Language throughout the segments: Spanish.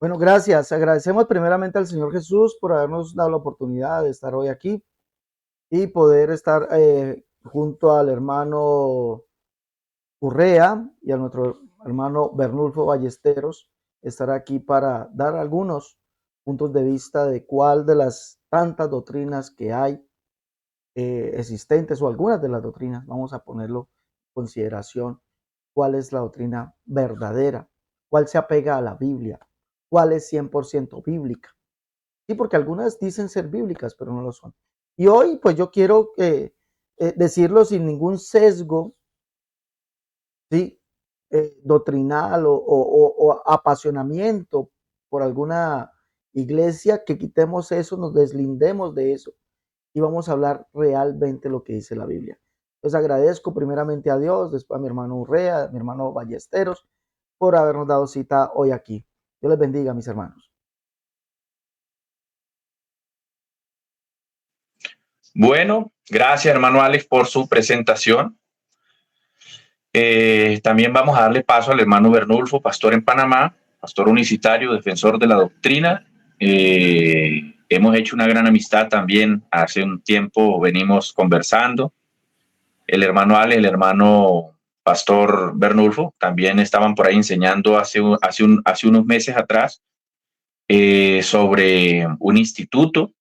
Bueno, gracias. Agradecemos primeramente al Señor Jesús por habernos dado la oportunidad de estar hoy aquí y poder estar junto al hermano Urrea y a nuestro hermano Bernulfo Ballesteros, estar aquí para dar algunos puntos de vista de cuál de las tantas doctrinas que hay existentes o algunas de las doctrinas, vamos a ponerlo en consideración, cuál es la doctrina verdadera, cuál se apega a la Biblia, cuál es 100% bíblica. Sí, porque algunas dicen ser bíblicas, pero no lo son. Y hoy, pues yo quiero decirlo sin ningún sesgo, ¿sí? Doctrinal o apasionamiento por alguna iglesia, que quitemos eso, nos deslindemos de eso y vamos a hablar realmente lo que dice la Biblia. Entonces agradezco primeramente a Dios, después a mi hermano Urrea, a mi hermano Ballesteros, por habernos dado cita hoy aquí. Dios les bendiga, mis hermanos. Bueno, gracias hermano Alex por su presentación. También vamos a darle paso al hermano Bernulfo, pastor en Panamá, pastor unicitario, defensor de la doctrina. Hemos hecho una gran amistad también. Hace un tiempo venimos conversando. El hermano Alex, el hermano pastor Bernulfo, también estaban por ahí enseñando hace unos meses atrás sobre un instituto.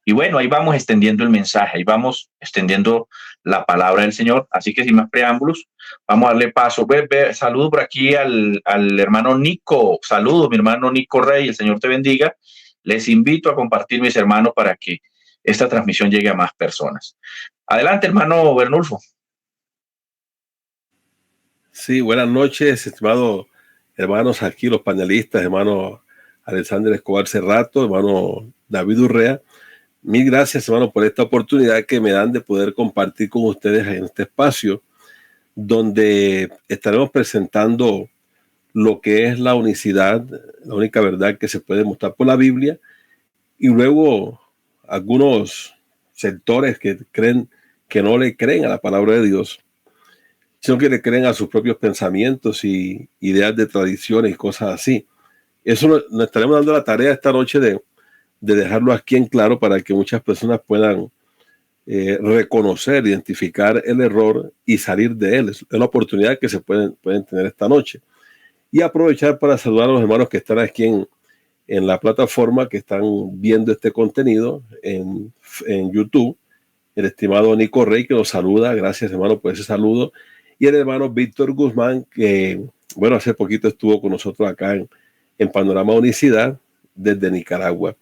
Y bueno, ahí vamos extendiendo el mensaje, ahí vamos extendiendo la palabra del Señor. Así que sin más preámbulos, vamos a darle paso. Saludo por aquí al hermano Nico. Saludos, mi hermano Nico Rey. El Señor te bendiga. Les invito a compartir, mis hermanos, para que esta transmisión llegue a más personas. Adelante, hermano Bernulfo. Sí, buenas noches, estimados hermanos aquí, los panelistas, hermano Alexander Escobar Cerrato, hermano David Urrea. Mil gracias, hermano, por esta oportunidad que me dan de poder compartir con ustedes en este espacio, donde estaremos presentando lo que es la unicidad, la única verdad que se puede mostrar por la Biblia, y luego algunos sectores que creen que no le creen a la palabra de Dios, sino que le creen a sus propios pensamientos y ideas de tradiciones y cosas así. Eso nos estaremos dando la tarea esta noche de dejarlo aquí en claro para que muchas personas puedan reconocer, identificar el error y salir de él. Es la oportunidad que se pueden tener esta noche. Y aprovechar para saludar a los hermanos que están aquí en la plataforma, que están viendo este contenido en YouTube. El estimado Nico Rey, que nos saluda. Gracias, hermano, por ese saludo. Y el hermano Víctor Guzmán, que, bueno, hace poquito estuvo con nosotros acá en Panorama Unicidad, desde Nicaragua.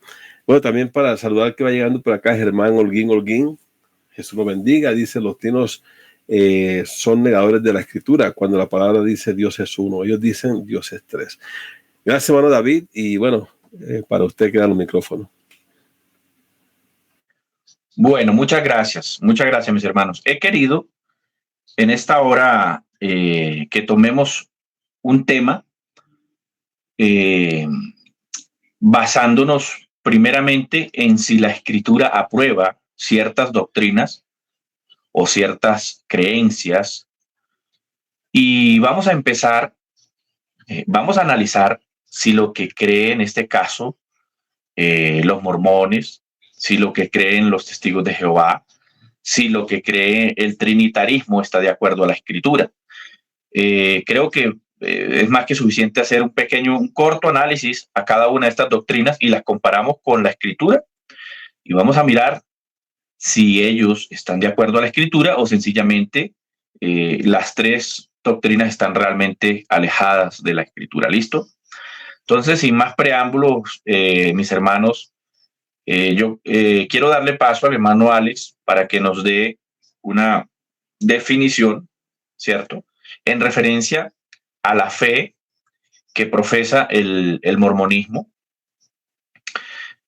Bueno, también para saludar que va llegando por acá Germán Holguín. Jesús lo bendiga. Dice, los tinos son negadores de la Escritura cuando la palabra dice Dios es uno. Ellos dicen Dios es tres. Gracias, hermano David. Y bueno, para usted quedan los micrófonos. Bueno, muchas gracias, mis hermanos. He querido en esta hora que tomemos un tema basándonos primeramente en si la Escritura aprueba ciertas doctrinas o ciertas creencias. Y vamos a empezar, vamos a analizar si lo que cree en este caso los mormones, si lo que creen los testigos de Jehová, si lo que cree el trinitarismo está de acuerdo a la Escritura. Creo que es más que suficiente hacer un corto análisis a cada una de estas doctrinas y las comparamos con la Escritura y vamos a mirar si ellos están de acuerdo a la Escritura o sencillamente las tres doctrinas están realmente alejadas de la Escritura. ¿Listo? Entonces, sin más preámbulos, mis hermanos, yo quiero darle paso al hermano Alex para que nos dé una definición, ¿cierto?, en referencia a la fe que profesa el mormonismo.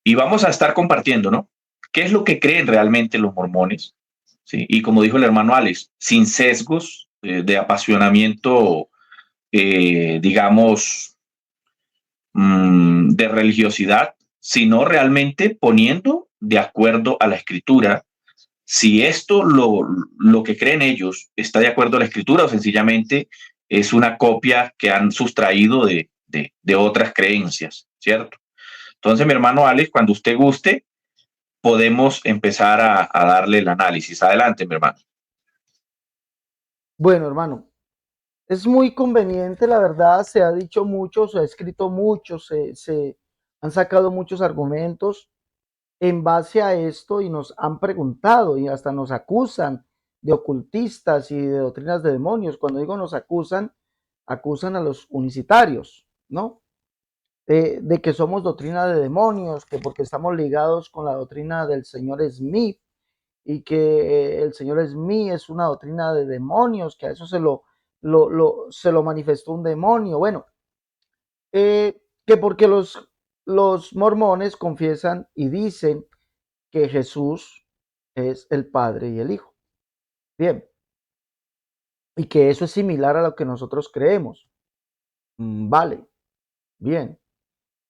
Y vamos a estar compartiendo, ¿no?, qué es lo que creen realmente los mormones, ¿sí? Y como dijo el hermano Alex, sin sesgos de apasionamiento, digamos, de religiosidad, sino realmente poniendo de acuerdo a la Escritura si esto, lo que creen ellos, está de acuerdo a la Escritura o sencillamente es una copia que han sustraído de de otras creencias, ¿cierto? Entonces, mi hermano Alex, cuando usted guste, podemos empezar a darle el análisis. Adelante, mi hermano. Bueno, hermano, es muy conveniente, la verdad, se ha dicho mucho, se ha escrito mucho, se han sacado muchos argumentos en base a esto y nos han preguntado y hasta nos acusan de ocultistas y de doctrinas de demonios. Cuando digo nos acusan, acusan a los unicitarios, ¿no? De que somos doctrina de demonios, que porque estamos ligados con la doctrina del señor Smith y que el señor Smith es una doctrina de demonios, que a eso se lo manifestó un demonio. Bueno, que porque los mormones confiesan y dicen que Jesús es el Padre y el Hijo. Bien, y que eso es similar a lo que nosotros creemos. Vale, bien.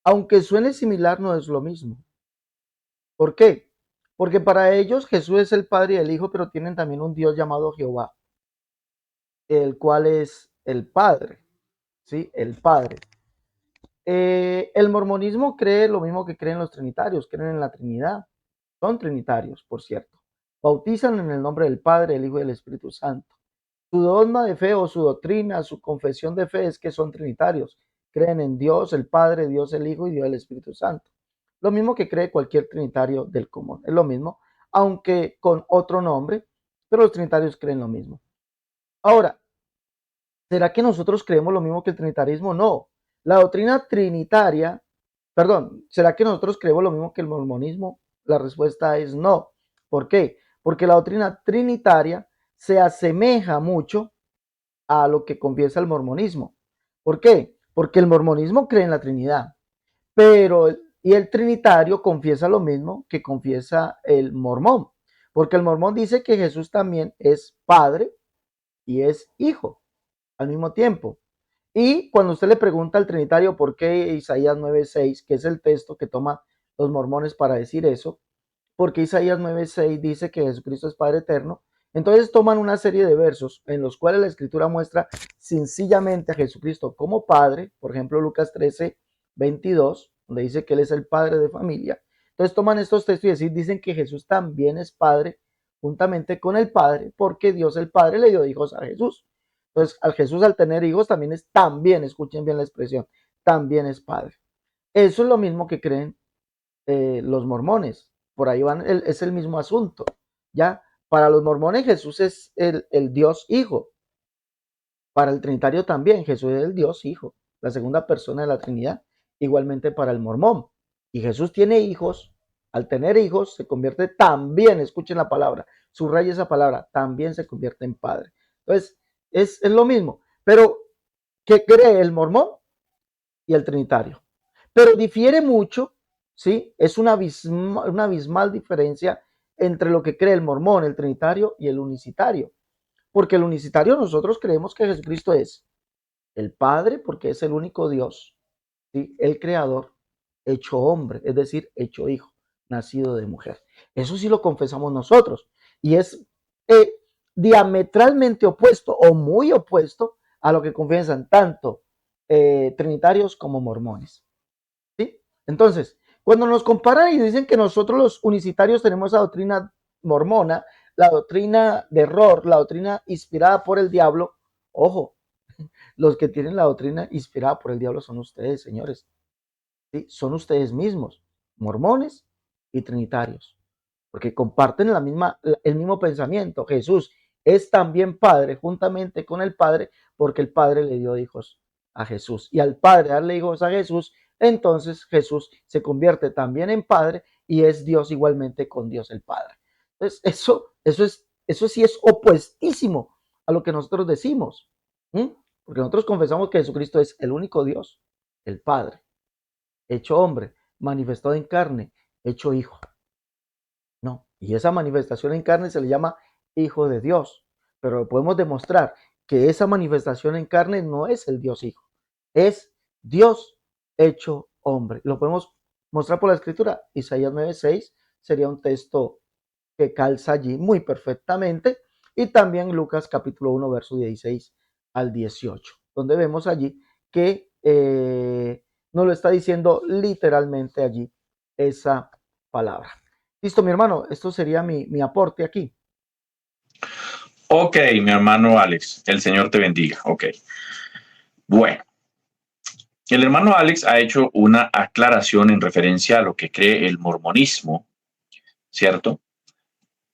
Aunque suene similar, no es lo mismo. ¿Por qué? Porque para ellos Jesús es el Padre y el Hijo, pero tienen también un Dios llamado Jehová, el cual es el Padre, ¿sí? El Padre. El mormonismo cree lo mismo que creen los trinitarios, creen en la Trinidad. Son trinitarios, por cierto. Bautizan en el nombre del Padre, el Hijo y del Espíritu Santo. Su dogma de fe o su doctrina, su confesión de fe es que son trinitarios. Creen en Dios el Padre, Dios el Hijo y Dios el Espíritu Santo. Lo mismo que cree cualquier trinitario del común. Es lo mismo, aunque con otro nombre, pero los trinitarios creen lo mismo. Ahora, ¿será que nosotros creemos lo mismo que el trinitarismo? No. La doctrina trinitaria, perdón, ¿será que nosotros creemos lo mismo que el mormonismo? La respuesta es no. ¿Por qué? Porque la doctrina trinitaria se asemeja mucho a lo que confiesa el mormonismo. ¿Por qué? Porque el mormonismo cree en la Trinidad, pero y el trinitario confiesa lo mismo que confiesa el mormón, porque el mormón dice que Jesús también es Padre y es Hijo al mismo tiempo. Y cuando usted le pregunta al trinitario por qué Isaías 9:6, que es el texto que toma los mormones para decir eso, porque Isaías 9:6 dice que Jesucristo es Padre eterno, entonces toman una serie de versos en los cuales la escritura muestra sencillamente a Jesucristo como Padre, por ejemplo Lucas 13:22, donde dice que Él es el Padre de familia. Entonces toman estos textos y dicen que Jesús también es Padre juntamente con el Padre, porque Dios el Padre le dio hijos a Jesús. Entonces al Jesús al tener hijos también, escuchen bien la expresión, también es Padre. Eso es lo mismo que creen los mormones. Por ahí van, es el mismo asunto. ¿Ya? Para los mormones Jesús es el Dios Hijo. Para el trinitario también Jesús es el Dios Hijo, la segunda persona de la Trinidad. Igualmente para el mormón. Y Jesús tiene hijos. Al tener hijos se convierte también, escuchen la palabra, subraya esa palabra, también se convierte en padre. Entonces, es lo mismo. Pero, ¿qué cree el mormón y el trinitario? Pero difiere mucho, ¿sí? Es una abismal diferencia entre lo que cree el mormón, el trinitario y el unicitario. Porque el unicitario nosotros creemos que Jesucristo es el Padre, porque es el único Dios, ¿sí? El Creador, hecho hombre, es decir, hecho hijo, nacido de mujer. Eso sí lo confesamos nosotros. Y es eh, diametralmente opuesto o muy opuesto a lo que confiesan tanto trinitarios como mormones. ¿Sí? Entonces, cuando nos comparan y dicen que nosotros los unicitarios tenemos la doctrina mormona, la doctrina de error, la doctrina inspirada por el diablo, ojo, los que tienen la doctrina inspirada por el diablo son ustedes, señores. ¿Sí? Son ustedes mismos, mormones y trinitarios, porque comparten el mismo pensamiento. Jesús es también Padre juntamente con el Padre, porque el Padre le dio hijos a Jesús. Y al Padre darle hijos a Jesús, entonces Jesús se convierte también en Padre y es Dios igualmente con Dios el Padre. Entonces, eso sí es opuestísimo a lo que nosotros decimos. Porque nosotros confesamos que Jesucristo es el único Dios, el Padre, hecho hombre, manifestado en carne, hecho hijo. No, y esa manifestación en carne se le llama Hijo de Dios, pero podemos demostrar que esa manifestación en carne no es el Dios Hijo, es Dios hecho hombre. Lo podemos mostrar por la escritura. Isaías 9:6 sería un texto que calza allí muy perfectamente, y también Lucas capítulo 1 verso 16 al 18, donde vemos allí que nos lo está diciendo literalmente allí esa palabra. Listo, mi hermano, esto sería mi aporte aquí. Ok, mi hermano Alex, el Señor te bendiga. Ok. Bueno, el hermano Alex ha hecho una aclaración en referencia a lo que cree el mormonismo, ¿cierto?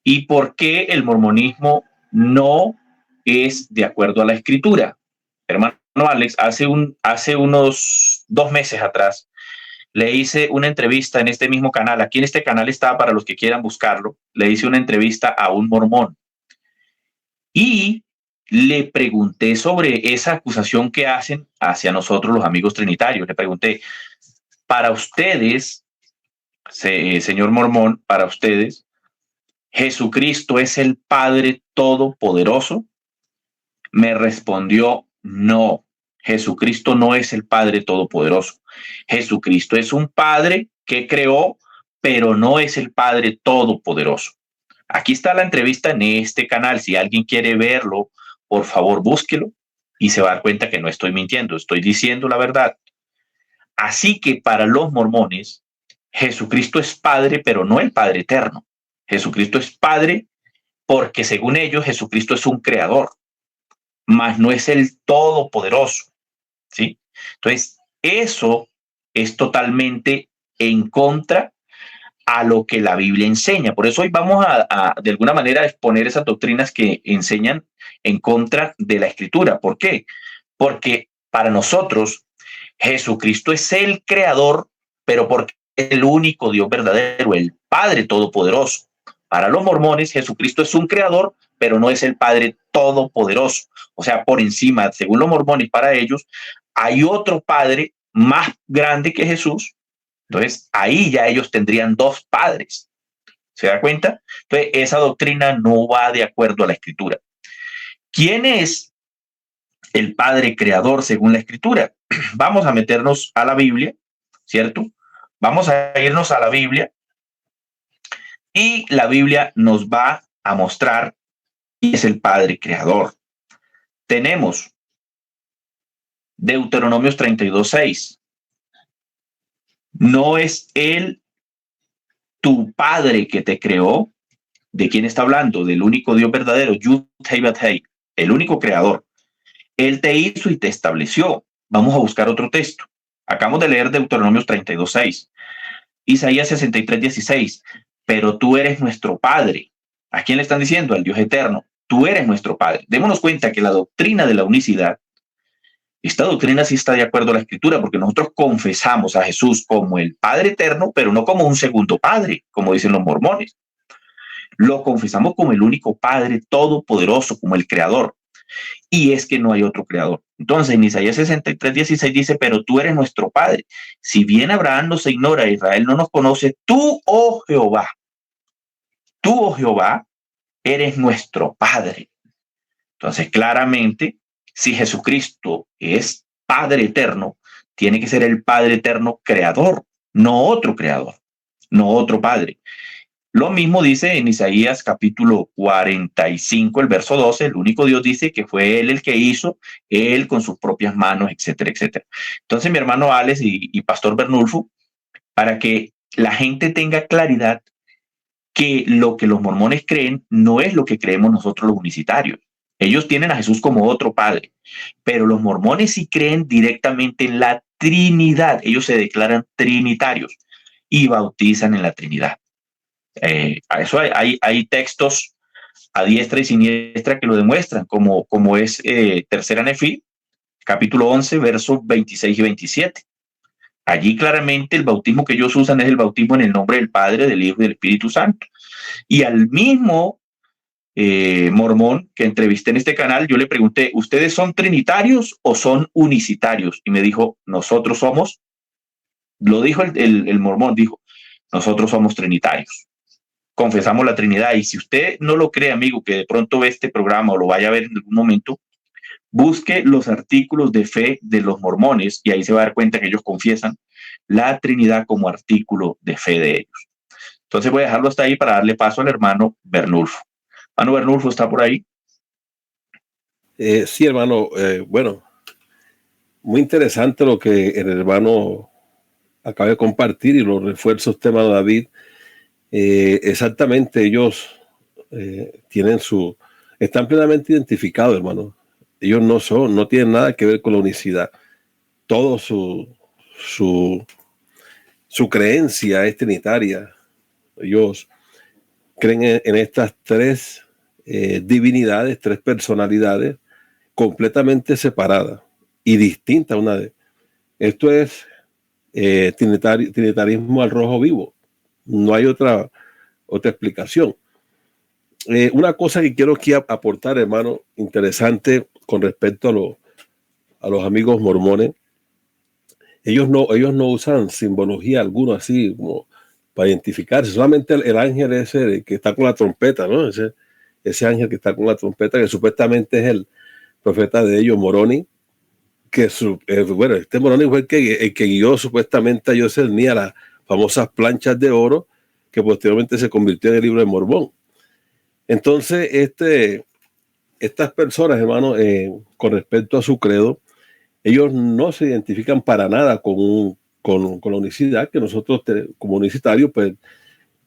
Y por qué el mormonismo no es de acuerdo a la escritura. Hermano Alex, hace unos 2 meses atrás, le hice una entrevista en este mismo canal. Aquí en este canal está para los que quieran buscarlo. Le hice una entrevista a un mormón y le pregunté sobre esa acusación que hacen hacia nosotros los amigos trinitarios. Le pregunté, para ustedes, señor mormón, para ustedes, ¿Jesucristo es el Padre Todopoderoso? Me respondió, no, Jesucristo no es el Padre Todopoderoso. Jesucristo es un Padre que creó, pero no es el Padre Todopoderoso. Aquí está la entrevista en este canal. Si alguien quiere verlo, por favor, búsquelo y se va a dar cuenta que no estoy mintiendo, estoy diciendo la verdad. Así que para los mormones, Jesucristo es Padre, pero no el Padre eterno. Jesucristo es Padre porque según ellos Jesucristo es un creador, mas no es el todopoderoso, ¿sí? Entonces, eso es totalmente en contra a lo que la Biblia enseña. Por eso hoy vamos de alguna manera, a exponer esas doctrinas que enseñan en contra de la Escritura. ¿Por qué? Porque para nosotros Jesucristo es el creador, pero porque es el único Dios verdadero, el Padre Todopoderoso. Para los mormones, Jesucristo es un creador, pero no es el Padre Todopoderoso. O sea, por encima, según los mormones, para ellos, hay otro Padre más grande que Jesús. Entonces, ahí ya ellos tendrían dos padres. ¿Se da cuenta? Entonces, esa doctrina no va de acuerdo a la Escritura. ¿Quién es el Padre Creador según la Escritura? Vamos a meternos a la Biblia, ¿cierto? Vamos a irnos a la Biblia y la Biblia nos va a mostrar quién es el Padre Creador. Tenemos Deuteronomios 32:6. ¿No es Él tu Padre que te creó? ¿De quién está hablando? Del único Dios verdadero, Yud-Heh-Vav-Heh, el único creador. Él te hizo y te estableció. Vamos a buscar otro texto. Acabamos de leer Deuteronomios 32:6. Isaías 63:16. Pero tú eres nuestro Padre. ¿A quién le están diciendo? Al Dios eterno. Tú eres nuestro Padre. Démonos cuenta que la doctrina de la unicidad, esta doctrina sí está de acuerdo a la Escritura, porque nosotros confesamos a Jesús como el Padre eterno, pero no como un segundo Padre, como dicen los mormones. Lo confesamos como el único Padre todopoderoso, como el Creador. Y es que no hay otro creador. Entonces, en Isaías 63:16 dice, pero tú eres nuestro Padre. Si bien Abraham nos ignora, Israel no nos conoce, tú, oh Jehová, eres nuestro Padre. Entonces, claramente, si Jesucristo es Padre eterno, tiene que ser el Padre eterno creador, no otro creador, no otro Padre. Lo mismo dice en Isaías capítulo 45, el verso 12, el único Dios dice que fue Él el que hizo, Él con sus propias manos, etcétera, etcétera. Entonces, mi hermano Alex y Pastor Bernulfo, para que la gente tenga claridad que lo que los mormones creen no es lo que creemos nosotros los unicitarios. Ellos tienen a Jesús como otro Padre, pero los mormones sí creen directamente en la Trinidad. Ellos se declaran trinitarios y bautizan en la Trinidad. A eso hay textos a diestra y siniestra que lo demuestran, como es Tercera Nefi, capítulo 11, versos 26 y 27. Allí claramente el bautismo que ellos usan es el bautismo en el nombre del Padre, del Hijo y del Espíritu Santo. Y al mismo mormón que entrevisté en este canal, yo le pregunté, ¿ustedes son trinitarios o son unicitarios? Y me dijo, nosotros somos, lo dijo el mormón, dijo, nosotros somos trinitarios. Confesamos la Trinidad. Y si usted no lo cree, amigo, que de pronto ve este programa o lo vaya a ver en algún momento, busque los artículos de fe de los mormones y ahí se va a dar cuenta que ellos confiesan la Trinidad como artículo de fe de ellos. Entonces voy a dejarlo hasta ahí para darle paso al hermano Bernulfo. Hermano Bernulfo, ¿está por ahí? Sí, hermano. Bueno, muy interesante lo que el hermano acaba de compartir y lo refuerza usted, hermano David. Exactamente, ellos están plenamente identificados, hermano. Ellos no tienen nada que ver con la unicidad. Todo su creencia es trinitaria. Ellos creen en estas tres divinidades, tres personalidades completamente separadas y distintas una de ellas. Esto es trinitarismo al rojo vivo. No hay otra explicación. Una cosa que quiero aquí aportar, hermano, interesante con respecto a los amigos mormones. Ellos no usan simbología alguna así como para identificarse. Solamente el ángel ese que está con la trompeta, ¿no? Ese ángel que está con la trompeta, que supuestamente es el profeta de ellos, Moroni, que bueno, este Moroni fue el que guió supuestamente a Joseph Smith a las famosas planchas de oro que posteriormente se convirtió en el libro de Mormón. Entonces, estas personas, hermano, con respecto a su credo, ellos no se identifican para nada con la unicidad, que nosotros como unicitarios, pues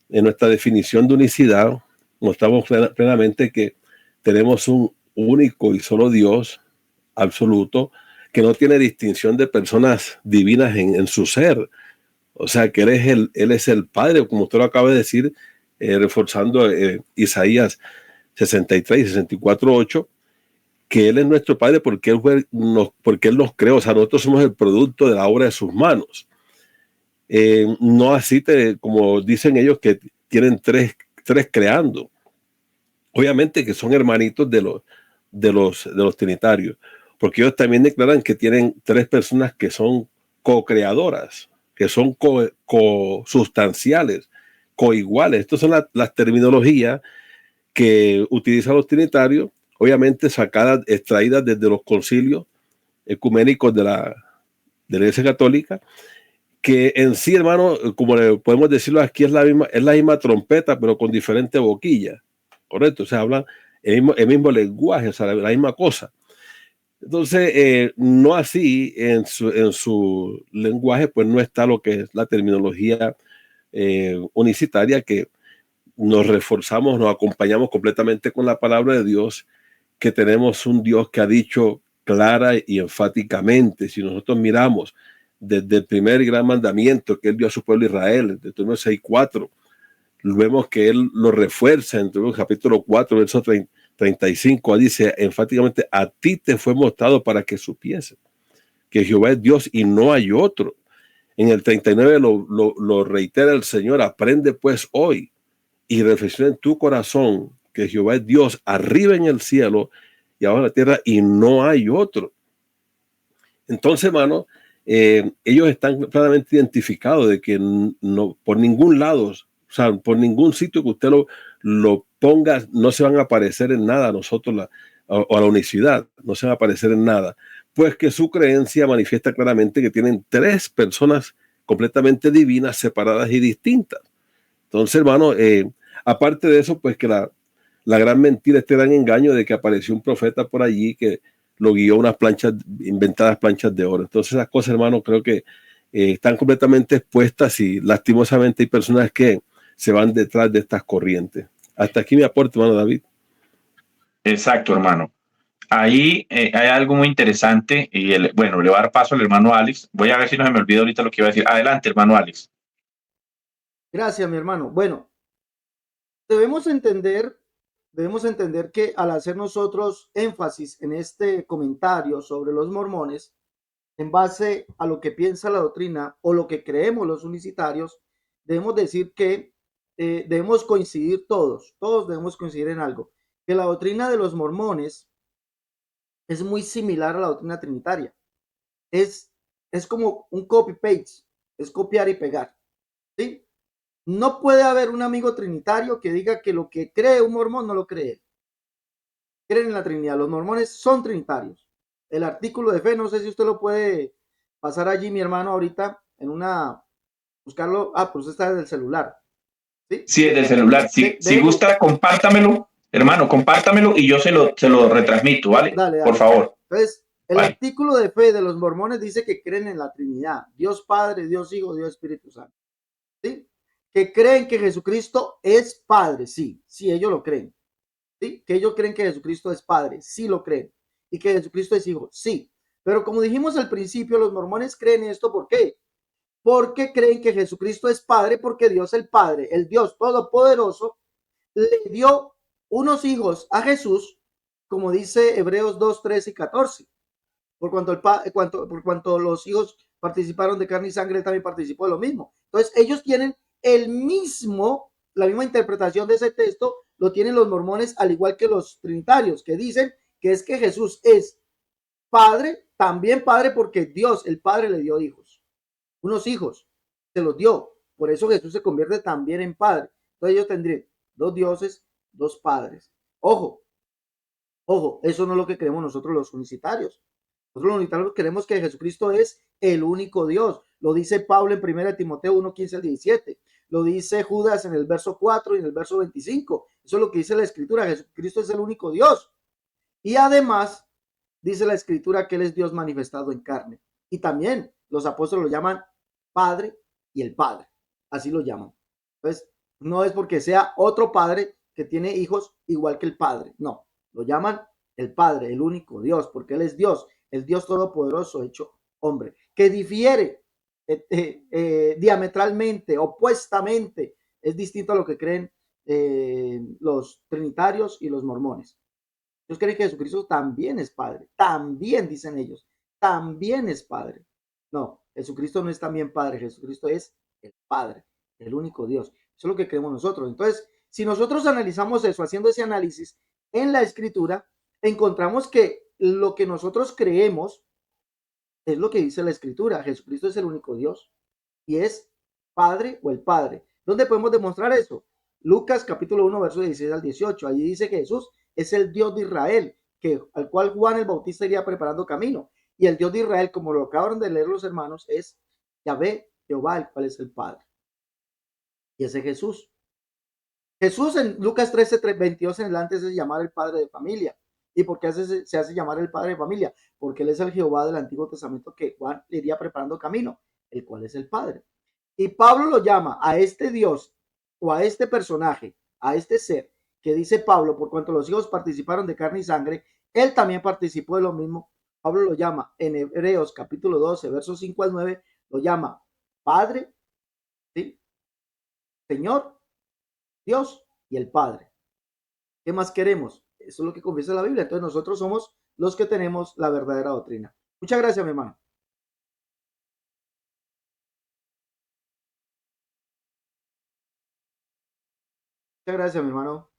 en nuestra definición de unicidad, mostramos plenamente que tenemos un único y solo Dios absoluto, que no tiene distinción de personas divinas en su ser. O sea, que Él es el Padre, como usted lo acaba de decir, reforzando Isaías 63 y 64, 8, que Él es nuestro Padre porque Él nos creó. O sea, nosotros somos el producto de la obra de sus manos. No así como dicen ellos que tienen tres creando. Obviamente que son hermanitos de los trinitarios, porque ellos también declaran que tienen tres personas que son co-creadoras, que son co-sustanciales, co-iguales. Estas son las terminologías que utilizan los trinitarios, obviamente extraídas desde los concilios ecuménicos de la Iglesia Católica, que en sí, hermano, como podemos decirlo aquí, es la misma trompeta, pero con diferente boquilla, ¿correcto? O sea, hablan el mismo lenguaje, o sea, la misma cosa. Entonces, no así en su lenguaje, pues no está lo que es la terminología unicitaria, que nos reforzamos, nos acompañamos completamente con la palabra de Dios, que tenemos un Dios que ha dicho clara y enfáticamente. Si nosotros miramos desde el primer gran mandamiento que Él dio a su pueblo Israel, de Deuteronomio 6:4, vemos que Él lo refuerza en el capítulo 4, verso 35, dice enfáticamente: a ti te fue mostrado para que supiese que Jehová es Dios y no hay otro. En el 39 lo reitera el Señor: aprende pues hoy y reflexiona en tu corazón que Jehová es Dios arriba en el cielo y abajo en la tierra y no hay otro. Entonces, hermano, ellos están claramente identificados de que no, por ningún lado, o sea, por ningún sitio que usted lo ponga, no se van a aparecer en nada a nosotros o a la unicidad, no se van a aparecer en nada, pues que su creencia manifiesta claramente que tienen tres personas completamente divinas, separadas y distintas. Entonces, hermano, aparte de eso, pues que la gran mentira, este gran engaño de que apareció un profeta por allí que lo guió unas inventadas planchas de oro. Entonces, esas cosas, hermano, creo que están completamente expuestas y lastimosamente hay personas que se van detrás de estas corrientes. Hasta aquí mi aporte, hermano David. Exacto, hermano. Ahí hay algo muy interesante y bueno, le voy a dar paso al hermano Alex. Voy a ver si no se me olvida ahorita lo que iba a decir. Adelante, hermano Alex. Gracias, mi hermano. Bueno, debemos entender que al hacer nosotros énfasis en este comentario sobre los mormones, en base a lo que piensa la doctrina o lo que creemos los unicitarios, debemos decir que debemos coincidir todos debemos coincidir en algo, que la doctrina de los mormones es muy similar a la doctrina trinitaria. Es como un copy-paste, es copiar y pegar, ¿sí? No puede haber un amigo trinitario que diga que lo que cree un mormón no lo cree. Creen en la Trinidad. Los mormones son trinitarios. El artículo de fe, no sé si usted lo puede pasar allí, mi hermano, ahorita buscarlo. Pues está desde el celular. Sí, desde el celular. Si gusta, compártamelo, hermano, compártamelo y yo se lo retransmito, ¿vale? Dale. Por favor. Entonces, El artículo de fe de los mormones dice que creen en la Trinidad, Dios Padre, Dios Hijo, Dios Espíritu Santo. ¿Sí? Que creen que Jesucristo es Padre, sí, sí, ellos lo creen. ¿Sí? Que ellos creen que Jesucristo es Padre, sí lo creen. Y que Jesucristo es Hijo, sí. Pero como dijimos al principio, los mormones creen esto, ¿por qué? Porque creen que Jesucristo es Padre, porque Dios el Padre, el Dios Todopoderoso, le dio unos hijos a Jesús, como dice Hebreos 2, 13 y 14. Por cuanto los hijos participaron de carne y sangre, él también participó de lo mismo. Entonces, ellos tienen la misma interpretación de ese texto, lo tienen los mormones, al igual que los trinitarios, que dicen que es que Jesús es Padre, también Padre porque Dios, el Padre, le dio hijos. Unos hijos, se los dio. Por eso Jesús se convierte también en Padre. Entonces ellos tendrían dos dioses, dos padres. Ojo, eso no es lo que creemos nosotros los unicitarios. Nosotros los unitarios creemos que Jesucristo es el único Dios. Lo dice Pablo en 1 Timoteo 1, 15 al 17. Lo dice Judas en el verso 4 y en el verso 25. Eso es lo que dice la Escritura. Jesucristo es el único Dios. Y además, dice la Escritura que Él es Dios manifestado en carne. Y también los apóstoles lo llaman Padre y el Padre. Así lo llaman. Entonces, no es porque sea otro Padre que tiene hijos igual que el Padre. No, lo llaman el Padre, el único Dios, porque Él es Dios, el Dios todopoderoso hecho hombre, que difiere diametralmente, opuestamente, es distinto a lo que creen los trinitarios y los mormones. Ellos creen que Jesucristo también es Padre, también dicen ellos, también es Padre. No, Jesucristo no es también Padre, Jesucristo es el Padre, el único Dios. Eso es lo que creemos nosotros. Entonces, si nosotros analizamos eso, haciendo ese análisis en la Escritura, encontramos que lo que nosotros creemos es lo que dice la Escritura. Jesucristo es el único Dios y es Padre o el Padre. ¿Dónde podemos demostrar eso? Lucas capítulo 1, versos 16 al 18. Allí dice que Jesús es el Dios de Israel, al cual Juan el Bautista iría preparando camino. Y el Dios de Israel, como lo acaban de leer los hermanos, es Yahvé, Jehová, el cual es el Padre. Y ese es Jesús. Jesús en Lucas 13, 22 en adelante se llama el Padre de familia. ¿Y por qué se hace llamar el Padre de familia? Porque Él es el Jehová del Antiguo Testamento que Juan le iría preparando camino, el cual es el Padre. Y Pablo lo llama a este Dios o a este personaje, a este ser, que dice Pablo, por cuanto los hijos participaron de carne y sangre, Él también participó de lo mismo. Pablo lo llama en Hebreos capítulo 12, versos 5 al 9, lo llama Padre, ¿sí? Señor, Dios y el Padre. ¿Qué más queremos? Eso es lo que confiesa la Biblia. Entonces nosotros somos los que tenemos la verdadera doctrina. Muchas gracias, mi hermano. Muchas gracias, mi hermano.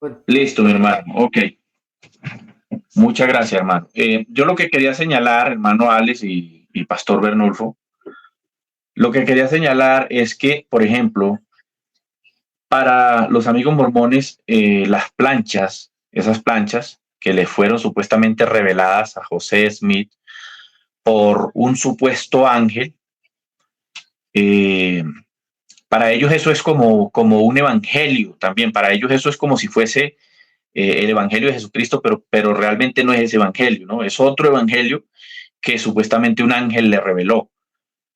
Bueno. Listo, mi hermano. Ok. Muchas gracias, hermano. Yo lo que quería señalar, hermano Alex y Pastor Bernulfo, lo que quería señalar es que, por ejemplo, para los amigos mormones, las planchas, esas planchas que le fueron supuestamente reveladas a José Smith por un supuesto ángel, para ellos eso es como un evangelio también. Para ellos eso es como si fuese el evangelio de Jesucristo, pero realmente no es ese evangelio, ¿no? Es otro evangelio que supuestamente un ángel le reveló.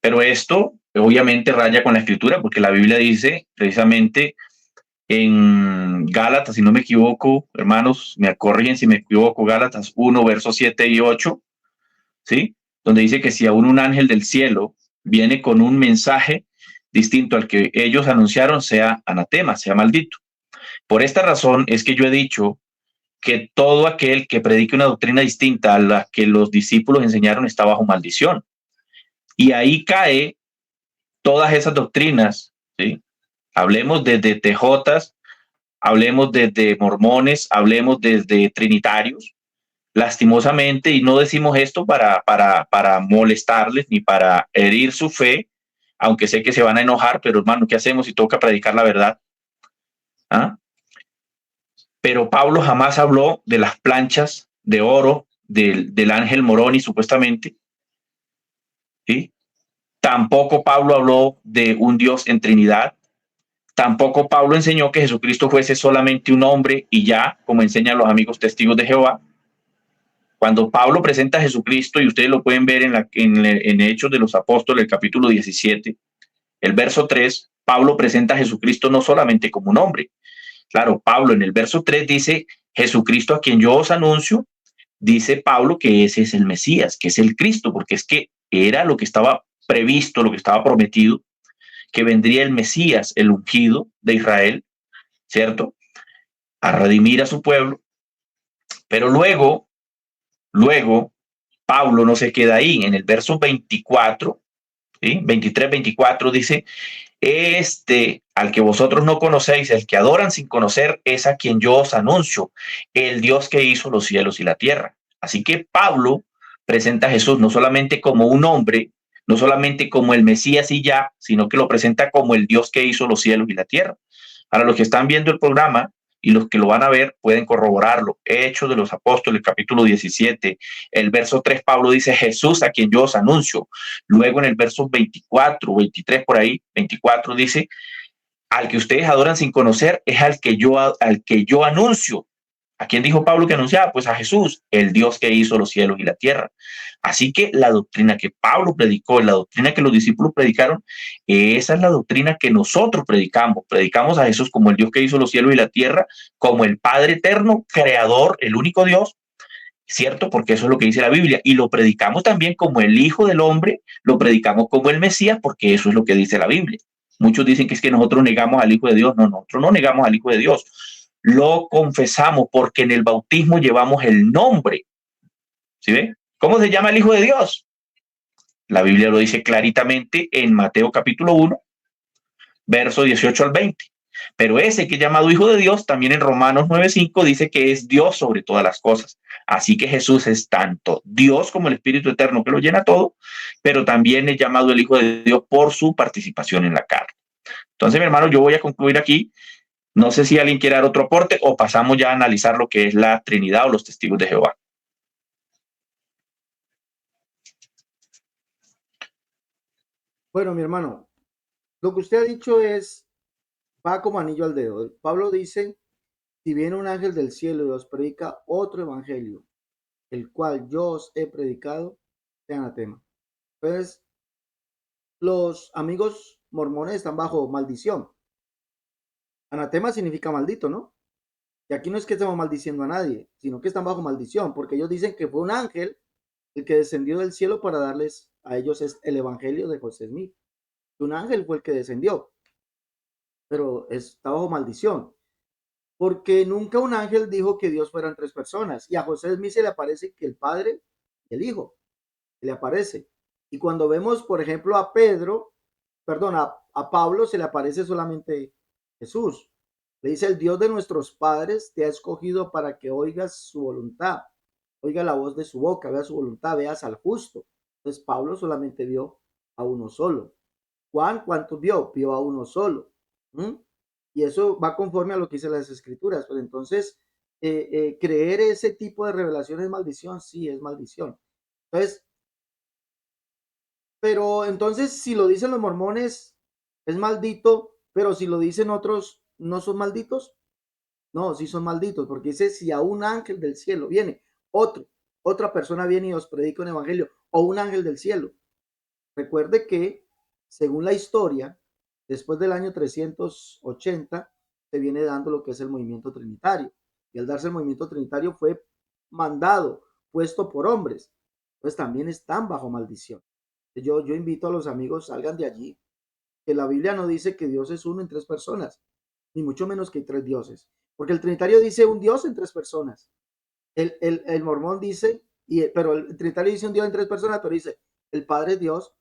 Pero esto obviamente raya con la Escritura, porque la Biblia dice precisamente en Gálatas, si no me equivoco, hermanos, me corrigen si me equivoco, Gálatas 1, versos 7 y 8, ¿sí? Donde dice que si aún un ángel del cielo viene con un mensaje distinto al que ellos anunciaron, sea anatema, sea maldito. Por esta razón es que yo he dicho que todo aquel que predique una doctrina distinta a la que los discípulos enseñaron está bajo maldición. Y ahí cae todas esas doctrinas, ¿sí? Hablemos desde tejotas, hablemos desde mormones, hablemos desde trinitarios, lastimosamente, y no decimos esto para molestarles ni para herir su fe, aunque sé que se van a enojar, pero hermano, ¿qué hacemos si toca predicar la verdad? ¿Ah? Pero Pablo jamás habló de las planchas de oro del ángel Moroni, supuestamente, ¿sí? Tampoco Pablo habló de un Dios en Trinidad. Tampoco Pablo enseñó que Jesucristo fuese solamente un hombre y ya, como enseñan los amigos testigos de Jehová. Cuando Pablo presenta a Jesucristo, y ustedes lo pueden ver en Hechos de los Apóstoles, el capítulo 17, el verso 3, Pablo presenta a Jesucristo no solamente como un hombre. Claro, Pablo en el verso 3 dice, Jesucristo a quien yo os anuncio, dice Pablo que ese es el Mesías, que es el Cristo, porque es que era lo que estaba previsto, lo que estaba prometido, que vendría el Mesías, el ungido de Israel, ¿cierto? A redimir a su pueblo. Pero luego, Pablo no se queda ahí. En el verso 24, ¿sí? 23, 24 dice, al que vosotros no conocéis, el que adoran sin conocer, es a quien yo os anuncio, el Dios que hizo los cielos y la tierra. Así que Pablo presenta a Jesús no solamente como un hombre, no solamente como el Mesías y ya, sino que lo presenta como el Dios que hizo los cielos y la tierra. Para los que están viendo el programa y los que lo van a ver pueden corroborarlo. Hechos de los Apóstoles, capítulo 17, el verso 3, Pablo dice, Jesús a quien yo os anuncio. Luego en el verso 24, 23 por ahí, 24 dice, al que ustedes adoran sin conocer es al que yo anuncio. ¿A quién dijo Pablo que anunciaba? Pues a Jesús, el Dios que hizo los cielos y la tierra. Así que la doctrina que Pablo predicó, la doctrina que los discípulos predicaron, esa es la doctrina que nosotros predicamos. Predicamos a Jesús como el Dios que hizo los cielos y la tierra, como el Padre eterno, creador, el único Dios, ¿cierto? Porque eso es lo que dice la Biblia. Y lo predicamos también como el Hijo del Hombre, lo predicamos como el Mesías, porque eso es lo que dice la Biblia. Muchos dicen que es que nosotros negamos al Hijo de Dios. No, nosotros no negamos al Hijo de Dios. Lo confesamos porque en el bautismo llevamos el nombre. ¿Sí ve? ¿Cómo se llama el Hijo de Dios? La Biblia lo dice claritamente en Mateo capítulo 1, verso 18 al 20. Pero ese que es llamado Hijo de Dios, también en Romanos 9:5 dice que es Dios sobre todas las cosas. Así que Jesús es tanto Dios como el Espíritu Eterno que lo llena todo, pero también es llamado el Hijo de Dios por su participación en la carne. Entonces, mi hermano, yo voy a concluir aquí. No sé si alguien quiere dar otro aporte o pasamos ya a analizar lo que es la Trinidad o los testigos de Jehová. Bueno, mi hermano, lo que usted ha dicho va como anillo al dedo. Pablo dice, si viene un ángel del cielo y os predica otro evangelio, el cual yo os he predicado, sea anatema. Entonces, los amigos mormones están bajo maldición. Anatema significa maldito, ¿no? Y aquí no es que estemos maldiciendo a nadie, sino que están bajo maldición, porque ellos dicen que fue un ángel el que descendió del cielo para darles a ellos el evangelio de José Smith. Un ángel fue el que descendió, pero está bajo maldición, porque nunca un ángel dijo que Dios fueran tres personas, y a José Smith se le aparece que el Padre y el Hijo, se le aparece. Y cuando vemos, por ejemplo, a Pablo se le aparece solamente Jesús. Le dice, el Dios de nuestros padres te ha escogido para que oigas su voluntad, oiga la voz de su boca, vea su voluntad, veas al justo. Entonces Pablo solamente vio a uno solo. Juan, ¿cuántos vio? Vio a uno solo. Y eso va conforme a lo que dicen las escrituras. Pues entonces, creer ese tipo de revelación es maldición, sí, es maldición. Entonces, pero entonces, si lo dicen los mormones, es maldito, pero si lo dicen otros, ¿no son malditos? No, sí son malditos, porque dice, si a un ángel del cielo viene, otra persona viene y os predica un evangelio, o un ángel del cielo. Recuerde que, según la historia, después del año 380, se viene dando lo que es el movimiento trinitario. Y al darse el movimiento trinitario fue mandado, puesto por hombres. Pues también están bajo maldición. Yo invito a los amigos, salgan de allí, que la Biblia no dice que Dios es uno en tres personas, ni mucho menos que hay tres dioses. Porque el trinitario dice un Dios en tres personas. El mormón dice, pero el trinitario dice un Dios en tres personas, pero dice, el Padre es Dios,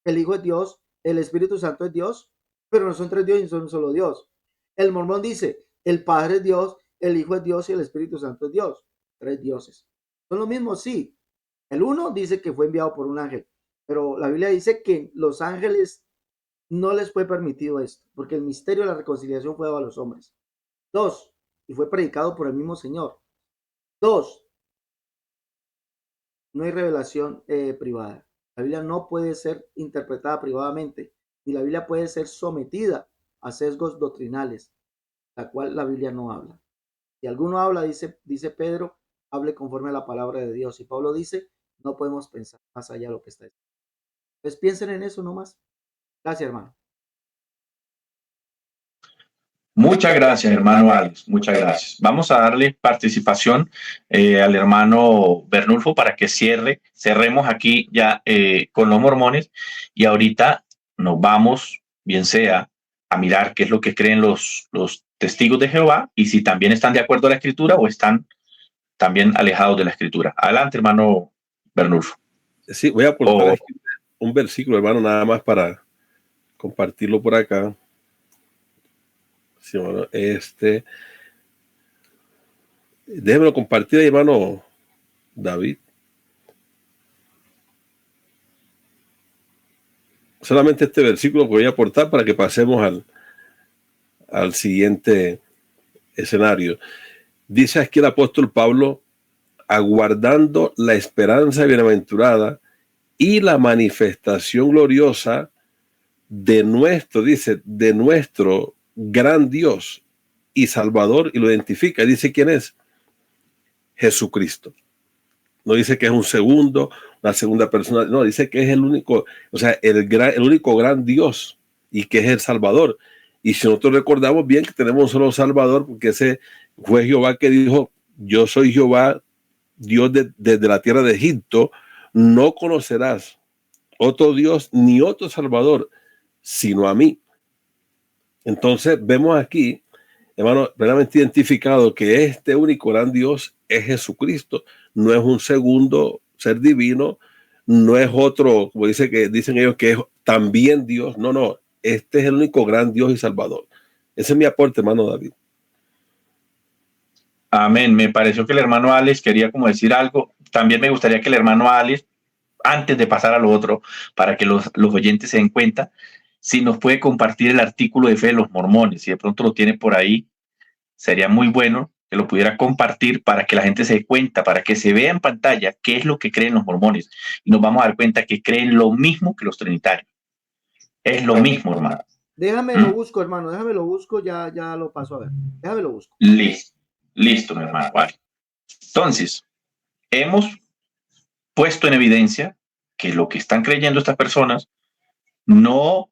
el Hijo es Dios, el Espíritu Santo es Dios, pero no son tres dioses, son un solo Dios. El mormón dice, el Padre es Dios, el Hijo es Dios y el Espíritu Santo es Dios. Tres dioses. ¿Son lo mismo? Sí. El uno dice que fue enviado por un ángel, pero la Biblia dice que los ángeles no les fue permitido esto, porque el misterio de la reconciliación fue dado a los hombres. Dos, y fue predicado por el mismo Señor. Dos, no hay revelación privada. La Biblia no puede ser interpretada privadamente, y la Biblia puede ser sometida a sesgos doctrinales, la cual la Biblia no habla. Si alguno habla, dice Pedro, hable conforme a la palabra de Dios. Y Pablo dice, no podemos pensar más allá de lo que está escrito. Pues piensen en eso nomás. Gracias, hermano. Muchas gracias, hermano Alex. Muchas gracias. Vamos a darle participación al hermano Bernulfo para que cerremos aquí ya con los mormones y ahorita nos vamos, bien sea, a mirar qué es lo que creen los testigos de Jehová y si también están de acuerdo a la escritura o están también alejados de la escritura. Adelante, hermano Bernulfo. Sí, voy a aportar aquí un versículo, hermano, nada más para compartirlo por acá. Sí, bueno, déjemelo compartir ahí, hermano David. Solamente este versículo que voy a aportar para que pasemos al siguiente escenario. Dice aquí el apóstol Pablo, aguardando la esperanza bienaventurada y la manifestación gloriosa de nuestro gran Dios y Salvador, y lo identifica, dice quién es: Jesucristo. No dice que es una segunda persona, no, dice que es el único, o sea, el único gran Dios y que es el Salvador. Y si nosotros recordamos bien que tenemos un solo Salvador, porque ese fue Jehová que dijo, yo soy Jehová, Dios desde la tierra de Egipto, no conocerás otro Dios ni otro Salvador, sino a mí. Entonces vemos aquí, hermano, plenamente identificado que este único gran Dios es Jesucristo. No es un segundo ser divino, no es otro, como dicen ellos, que es también Dios. No, no, este es el único gran Dios y Salvador. Ese es mi aporte, hermano David. Amén. Me pareció que el hermano Alex quería como decir algo. También me gustaría que el hermano Alex, antes de pasar a lo otro, para que los oyentes se den cuenta, si nos puede compartir el artículo de fe de los mormones, si de pronto lo tiene por ahí, sería muy bueno que lo pudiera compartir para que la gente se dé cuenta, para que se vea en pantalla qué es lo que creen los mormones. Y nos vamos a dar cuenta que creen lo mismo que los trinitarios. Es lo mismo, hermano. Déjame lo busco, hermano, déjame lo busco, ya lo paso a ver. Déjame lo busco. Listo, mi hermano. Vale. Entonces, hemos puesto en evidencia que lo que están creyendo estas personas no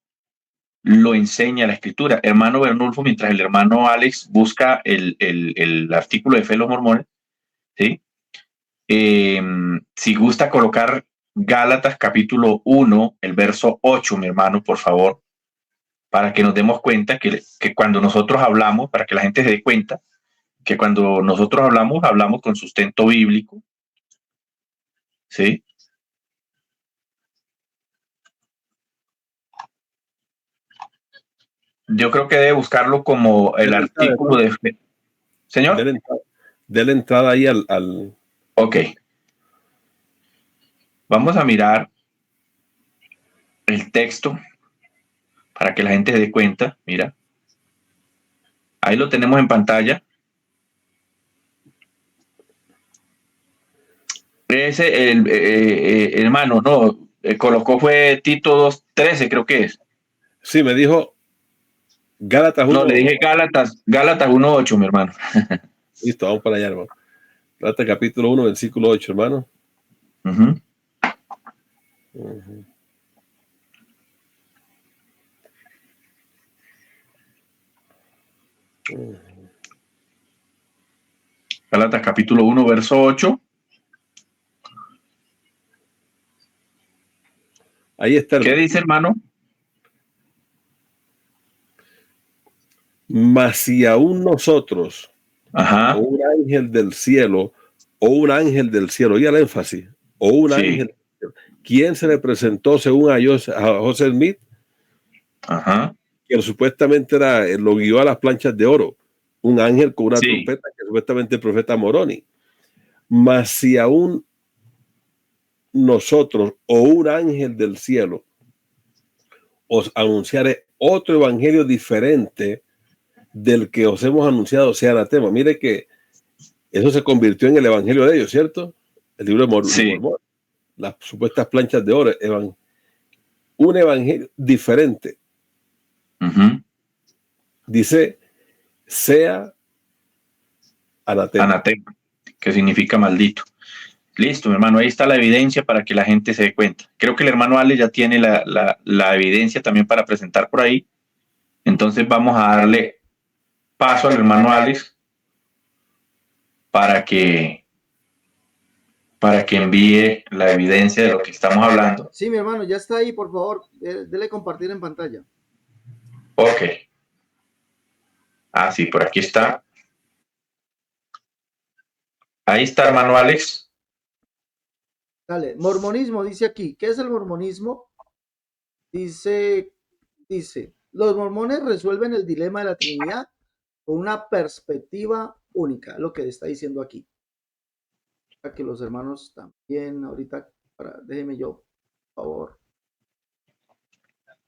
lo enseña la escritura. Hermano Bernulfo, mientras el hermano Alex busca el artículo de fe de los mormones, ¿sí? Si gusta colocar Gálatas capítulo 1, el verso 8, mi hermano, por favor, para que nos demos cuenta que cuando nosotros hablamos, para que la gente se dé cuenta, que cuando nosotros hablamos con sustento bíblico, ¿sí? Yo creo que debe buscarlo como el artículo de fe. Señor. De la entrada ahí al... Ok. Vamos a mirar el texto para que la gente se dé cuenta. Mira. Ahí lo tenemos en pantalla. Ese, hermano, no, colocó fue Tito 2:13, creo que es. Sí, me dijo Gálatas 1. No, le dije Gálatas 1:8, mi hermano. Listo, vamos para allá, hermano. Gálatas capítulo 1, versículo 8, hermano. Uh-huh. Uh-huh. Gálatas capítulo 1, verso 8. Ahí está. ¿Qué dice, hermano? Mas si aún nosotros, Ajá. o un ángel del cielo, oiga el énfasis, o un ángel, ¿quién se le presentó según a José Smith? Ajá. Que supuestamente lo guió a las planchas de oro, un ángel con una trompeta, que supuestamente el profeta Moroni. Mas si aún nosotros, o un ángel del cielo, os anunciare otro evangelio diferente del que os hemos anunciado, sea anatema. Mire que eso se convirtió en el evangelio de ellos, ¿cierto? El libro de Mormón, las supuestas planchas de oro, un evangelio diferente. Uh-huh. Dice, sea anatema. que significa maldito. Listo, mi hermano, ahí está la evidencia para que la gente se dé cuenta. Creo que el hermano Ale ya tiene la evidencia también para presentar por ahí. Entonces vamos a darle paso al hermano Alex para que envíe la evidencia de lo que estamos hablando. Sí, mi hermano, ya está ahí, por favor, dele compartir en pantalla. Ok. Ah, sí, por aquí está. Ahí está, hermano Alex. Dale, mormonismo, dice aquí. ¿Qué es el mormonismo? Dice, los mormones resuelven el dilema de la Trinidad con una perspectiva única, lo que está diciendo aquí. Para que los hermanos también, ahorita, déjenme yo, por favor.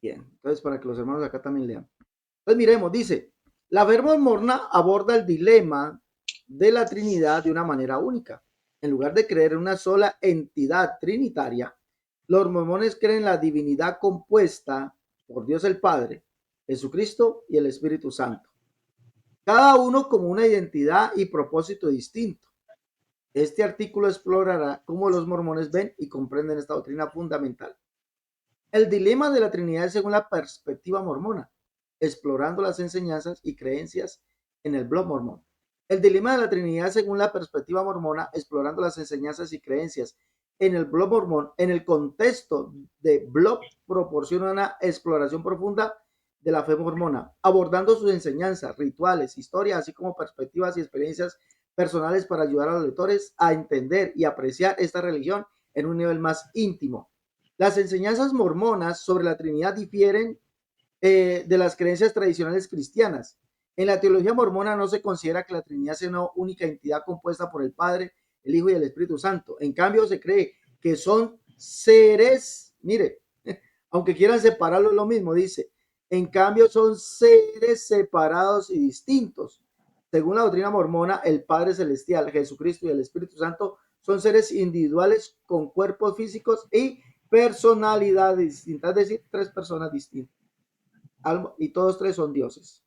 Bien, entonces para que los hermanos acá también lean. Entonces miremos, dice, la fe mormona aborda el dilema de la Trinidad de una manera única. En lugar de creer en una sola entidad trinitaria, los mormones creen en la divinidad compuesta por Dios el Padre, Jesucristo y el Espíritu Santo, cada uno como una identidad y propósito distinto. Este artículo explorará cómo los mormones ven y comprenden esta doctrina fundamental. El dilema de la Trinidad es según la perspectiva mormona, explorando las enseñanzas y creencias en el blog mormón. El dilema de la Trinidad según la perspectiva mormona, explorando las enseñanzas y creencias en el blog mormón, en el contexto de blog, proporciona una exploración profunda de la fe mormona, abordando sus enseñanzas, rituales, historias, así como perspectivas y experiencias personales para ayudar a los lectores a entender y apreciar esta religión en un nivel más íntimo. Las enseñanzas mormonas sobre la Trinidad difieren de las creencias tradicionales cristianas. En la teología mormona no se considera que la Trinidad sea una única entidad compuesta por el Padre, el Hijo y el Espíritu Santo. En cambio, se cree que son seres, mire, aunque quieran separarlo, es lo mismo, dice. En cambio, son seres separados y distintos. Según la doctrina mormona, el Padre Celestial, Jesucristo y el Espíritu Santo son seres individuales con cuerpos físicos y personalidades distintas, es decir, tres personas distintas. Y todos tres son dioses.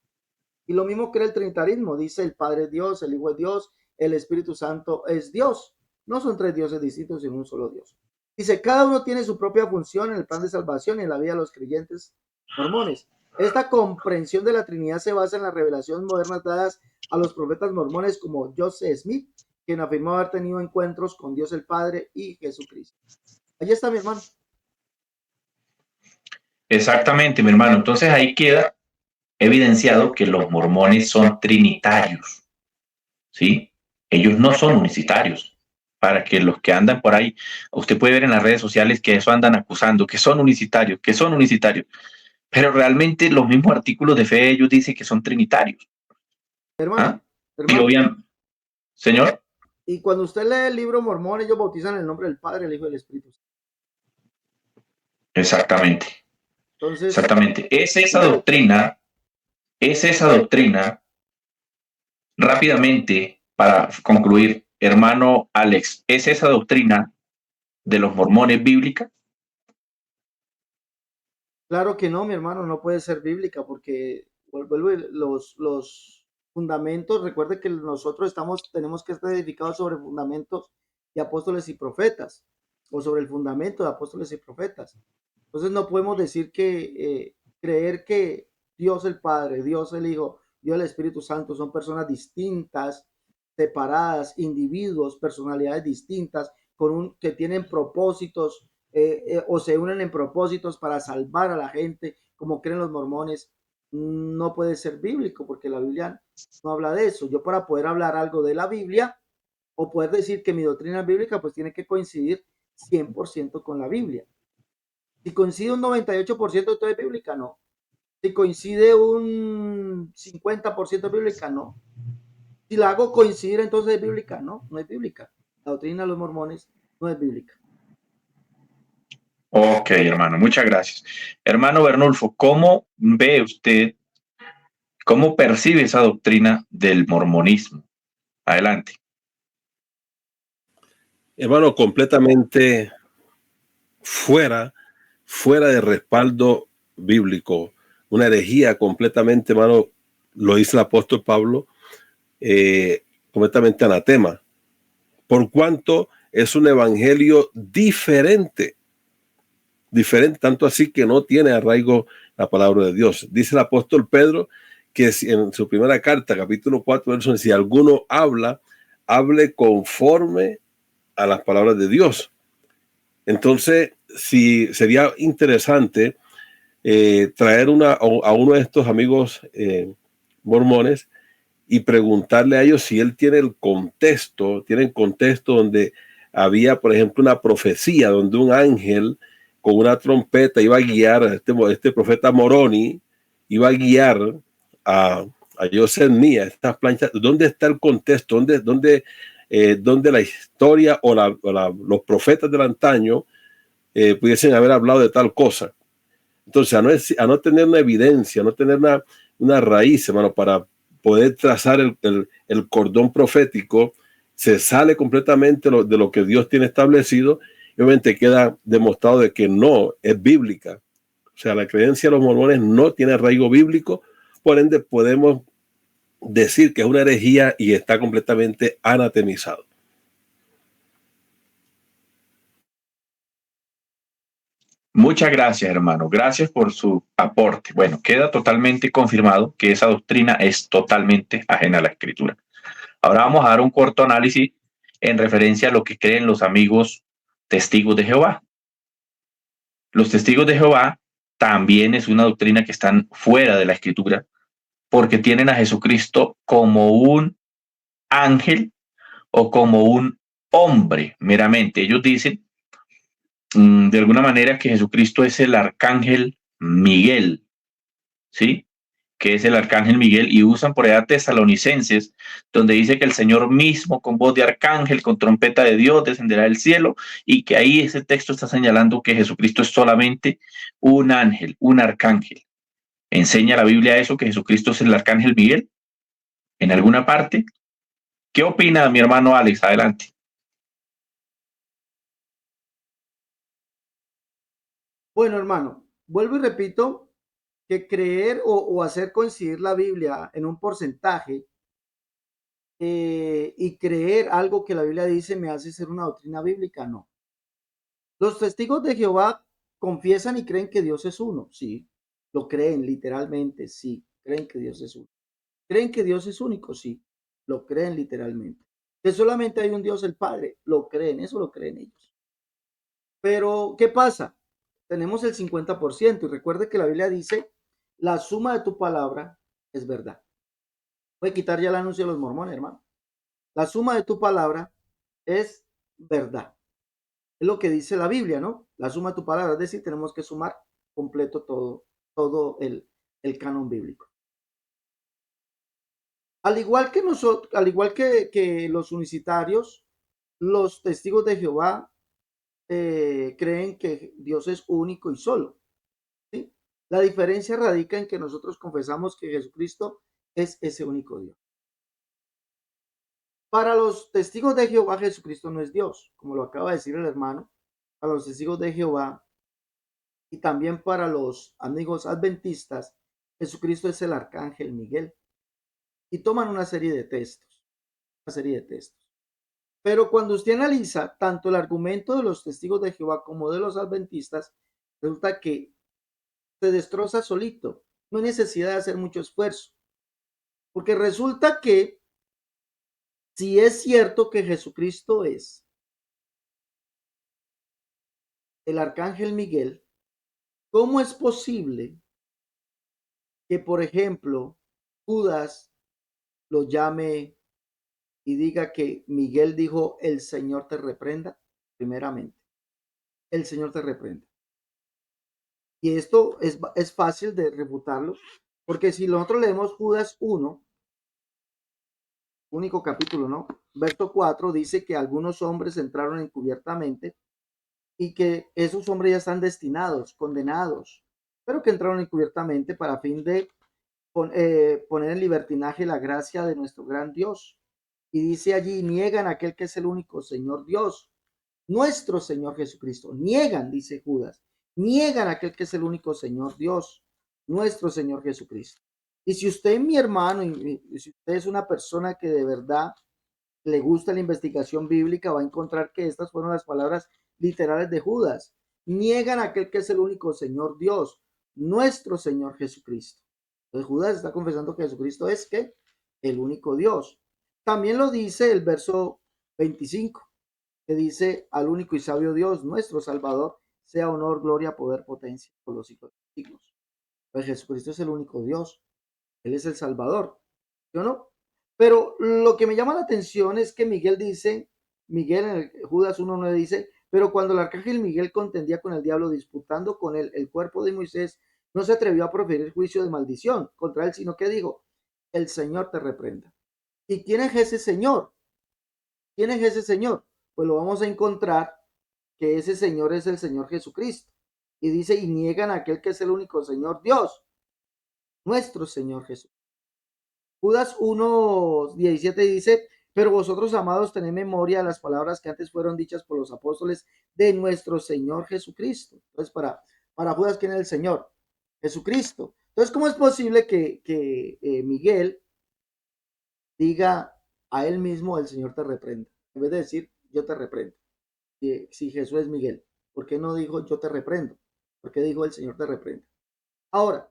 Y lo mismo cree el trinitarismo, dice el Padre es Dios, el Hijo es Dios, el Espíritu Santo es Dios. No son tres dioses distintos, sino un solo Dios. Dice, cada uno tiene su propia función en el plan de salvación y en la vida de los creyentes mormones. Esta comprensión de la Trinidad se basa en las revelaciones modernas dadas a los profetas mormones como Joseph Smith, quien afirmó haber tenido encuentros con Dios el Padre y Jesucristo. Allí está, mi hermano. Exactamente, mi hermano. Entonces ahí queda evidenciado que los mormones son trinitarios, ¿sí? Ellos no son unicitarios. Para que los que andan por ahí, usted puede ver en las redes sociales que eso andan acusando, que son unicitarios, pero realmente los mismos artículos de fe ellos dicen que son trinitarios. Hermano, Y obviamente, señor. Y cuando usted lee el libro mormón, ellos bautizan en el nombre del Padre, el Hijo y el Espíritu. Exactamente. Entonces, exactamente. Es esa doctrina, rápidamente, para concluir, hermano Alex, ¿es esa doctrina de los mormones bíblica? Claro que no, mi hermano, no puede ser bíblica porque los fundamentos, recuerde que nosotros tenemos que estar edificados sobre fundamentos de apóstoles y profetas, o sobre el fundamento de apóstoles y profetas. Entonces no podemos decir que creer que Dios el Padre, Dios el Hijo, Dios el Espíritu Santo son personas distintas, separadas, individuos, personalidades distintas, que tienen propósitos o se unen en propósitos para salvar a la gente, como creen los mormones. No puede ser bíblico porque la Biblia no habla de eso. Yo, para poder hablar algo de la Biblia o poder decir que mi doctrina es bíblica, pues tiene que coincidir 100% con la Biblia. Si coincide un 98%, entonces es bíblica, no. Si coincide un 50% bíblica, no. Si la hago coincidir, entonces es bíblica, no, no es bíblica. La doctrina de los mormones no es bíblica. Ok, hermano, muchas gracias. Hermano Bernulfo, ¿cómo ve usted, cómo percibe esa doctrina del mormonismo? Adelante. Hermano, completamente fuera de respaldo bíblico, una herejía completamente, hermano, lo dice el apóstol Pablo, completamente anatema. por cuanto es un evangelio diferente, tanto así que no tiene arraigo la palabra de Dios. Dice el apóstol Pedro que en su primera carta, capítulo 4, verso, si alguno habla, hable conforme a las palabras de Dios. Entonces, si sería interesante traer a uno de estos amigos mormones y preguntarle a ellos si él tienen contexto donde había, por ejemplo, una profecía donde un ángel con una trompeta iba a guiar a este profeta Moroni, iba a guiar a Joseph Smith, a estas planchas. ¿Dónde está el contexto? ¿Dónde la historia o los profetas del antaño pudiesen haber hablado de tal cosa? Entonces, a no tener una evidencia, a no tener una raíz, hermano, para poder trazar el cordón profético, se sale completamente de lo que Dios tiene establecido y obviamente queda demostrado de que no es bíblica. O sea, la creencia de los mormones no tiene arraigo bíblico, por ende podemos decir que es una herejía y está completamente anatemizado. Muchas gracias, hermano. Gracias por su aporte. Bueno, queda totalmente confirmado que esa doctrina es totalmente ajena a la Escritura. Ahora vamos a dar un corto análisis en referencia a lo que creen los amigos testigos de Jehová. Los testigos de Jehová también es una doctrina que están fuera de la Escritura porque tienen a Jesucristo como un ángel o como un hombre meramente. Ellos dicen de alguna manera que Jesucristo es el arcángel Miguel, ¿sí? Que es el arcángel Miguel, y usan por allá Tesalonicenses, donde dice que el Señor mismo con voz de arcángel, con trompeta de Dios, descenderá del cielo, y que ahí ese texto está señalando que Jesucristo es solamente un ángel, un arcángel. ¿Enseña la Biblia eso, que Jesucristo es el arcángel Miguel? ¿En alguna parte? ¿Qué opina mi hermano Alex? Adelante. Bueno, hermano, vuelvo y repito que creer o hacer coincidir la Biblia en un porcentaje y creer algo que la Biblia dice me hace ser una doctrina bíblica, no. Los testigos de Jehová confiesan y creen que Dios es uno, sí, lo creen literalmente, sí, creen que Dios es uno. Creen que Dios es único, sí, lo creen literalmente. Que solamente hay un Dios el Padre, lo creen, eso lo creen ellos. Pero, ¿qué pasa? Tenemos el 50% y recuerde que la Biblia dice, la suma de tu palabra es verdad. Voy a quitar ya el anuncio de los mormones, hermano. La suma de tu palabra es verdad. Es lo que dice la Biblia, ¿no? La suma de tu palabra, es decir, tenemos que sumar completo todo el canon bíblico. Al igual que nosotros, al igual que los unicitarios, los testigos de Jehová creen que Dios es único y solo, ¿sí? La diferencia radica en que nosotros confesamos que Jesucristo es ese único Dios. Para los testigos de Jehová, Jesucristo no es Dios, como lo acaba de decir el hermano. Para los testigos de Jehová y también para los amigos adventistas, Jesucristo es el arcángel Miguel. Y toman una serie de textos, Pero cuando usted analiza tanto el argumento de los testigos de Jehová como de los adventistas, resulta que se destroza solito. No hay necesidad de hacer mucho esfuerzo. Porque resulta que si es cierto que Jesucristo es el arcángel Miguel, ¿cómo es posible que, por ejemplo, Judas lo llame y diga que Miguel dijo, el Señor te reprenda? Primeramente, el Señor te reprenda. Y esto es fácil de refutarlo, porque si nosotros leemos Judas 1, único capítulo, ¿no? Verso 4 dice que algunos hombres entraron encubiertamente y que esos hombres ya están destinados, condenados, pero que entraron encubiertamente para fin de poner en libertinaje la gracia de nuestro gran Dios. Y dice allí, niegan a aquel que es el único Señor Dios, nuestro Señor Jesucristo. Niegan, dice Judas, niegan a aquel que es el único Señor Dios, nuestro Señor Jesucristo. Y si usted, mi hermano, y si usted es una persona que de verdad le gusta la investigación bíblica, va a encontrar que estas fueron las palabras literales de Judas. Niegan a aquel que es el único Señor Dios, nuestro Señor Jesucristo. Entonces Judas está confesando que Jesucristo es ¿qué? El único Dios. También lo dice el verso 25, que dice: al único y sabio Dios, nuestro Salvador, sea honor, gloria, poder, potencia por los siglos de los siglos. Pues Jesucristo es el único Dios. Él es el Salvador, ¿sí o no? Pero lo que me llama la atención es que Miguel dice, Miguel en el Judas 1:9 dice: pero cuando el arcángel Miguel contendía con el diablo, disputando con él el cuerpo de Moisés, no se atrevió a proferir juicio de maldición contra él, sino que dijo: el Señor te reprenda. ¿Y quién es ese Señor? ¿Quién es ese Señor? Pues lo vamos a encontrar que ese Señor es el Señor Jesucristo. Y dice: y niegan a aquel que es el único Señor Dios, nuestro Señor Jesús. Judas 1:17 dice: pero vosotros, amados, tened memoria de las palabras que antes fueron dichas por los apóstoles de nuestro Señor Jesucristo. Entonces, para Judas, ¿quién es el Señor? Jesucristo. Entonces, ¿cómo es posible que Miguel diga a él mismo: el Señor te reprenda, en vez de decir yo te reprendo? Si Jesús es Miguel, ¿por qué no dijo yo te reprendo? ¿Por qué dijo el Señor te reprenda? Ahora,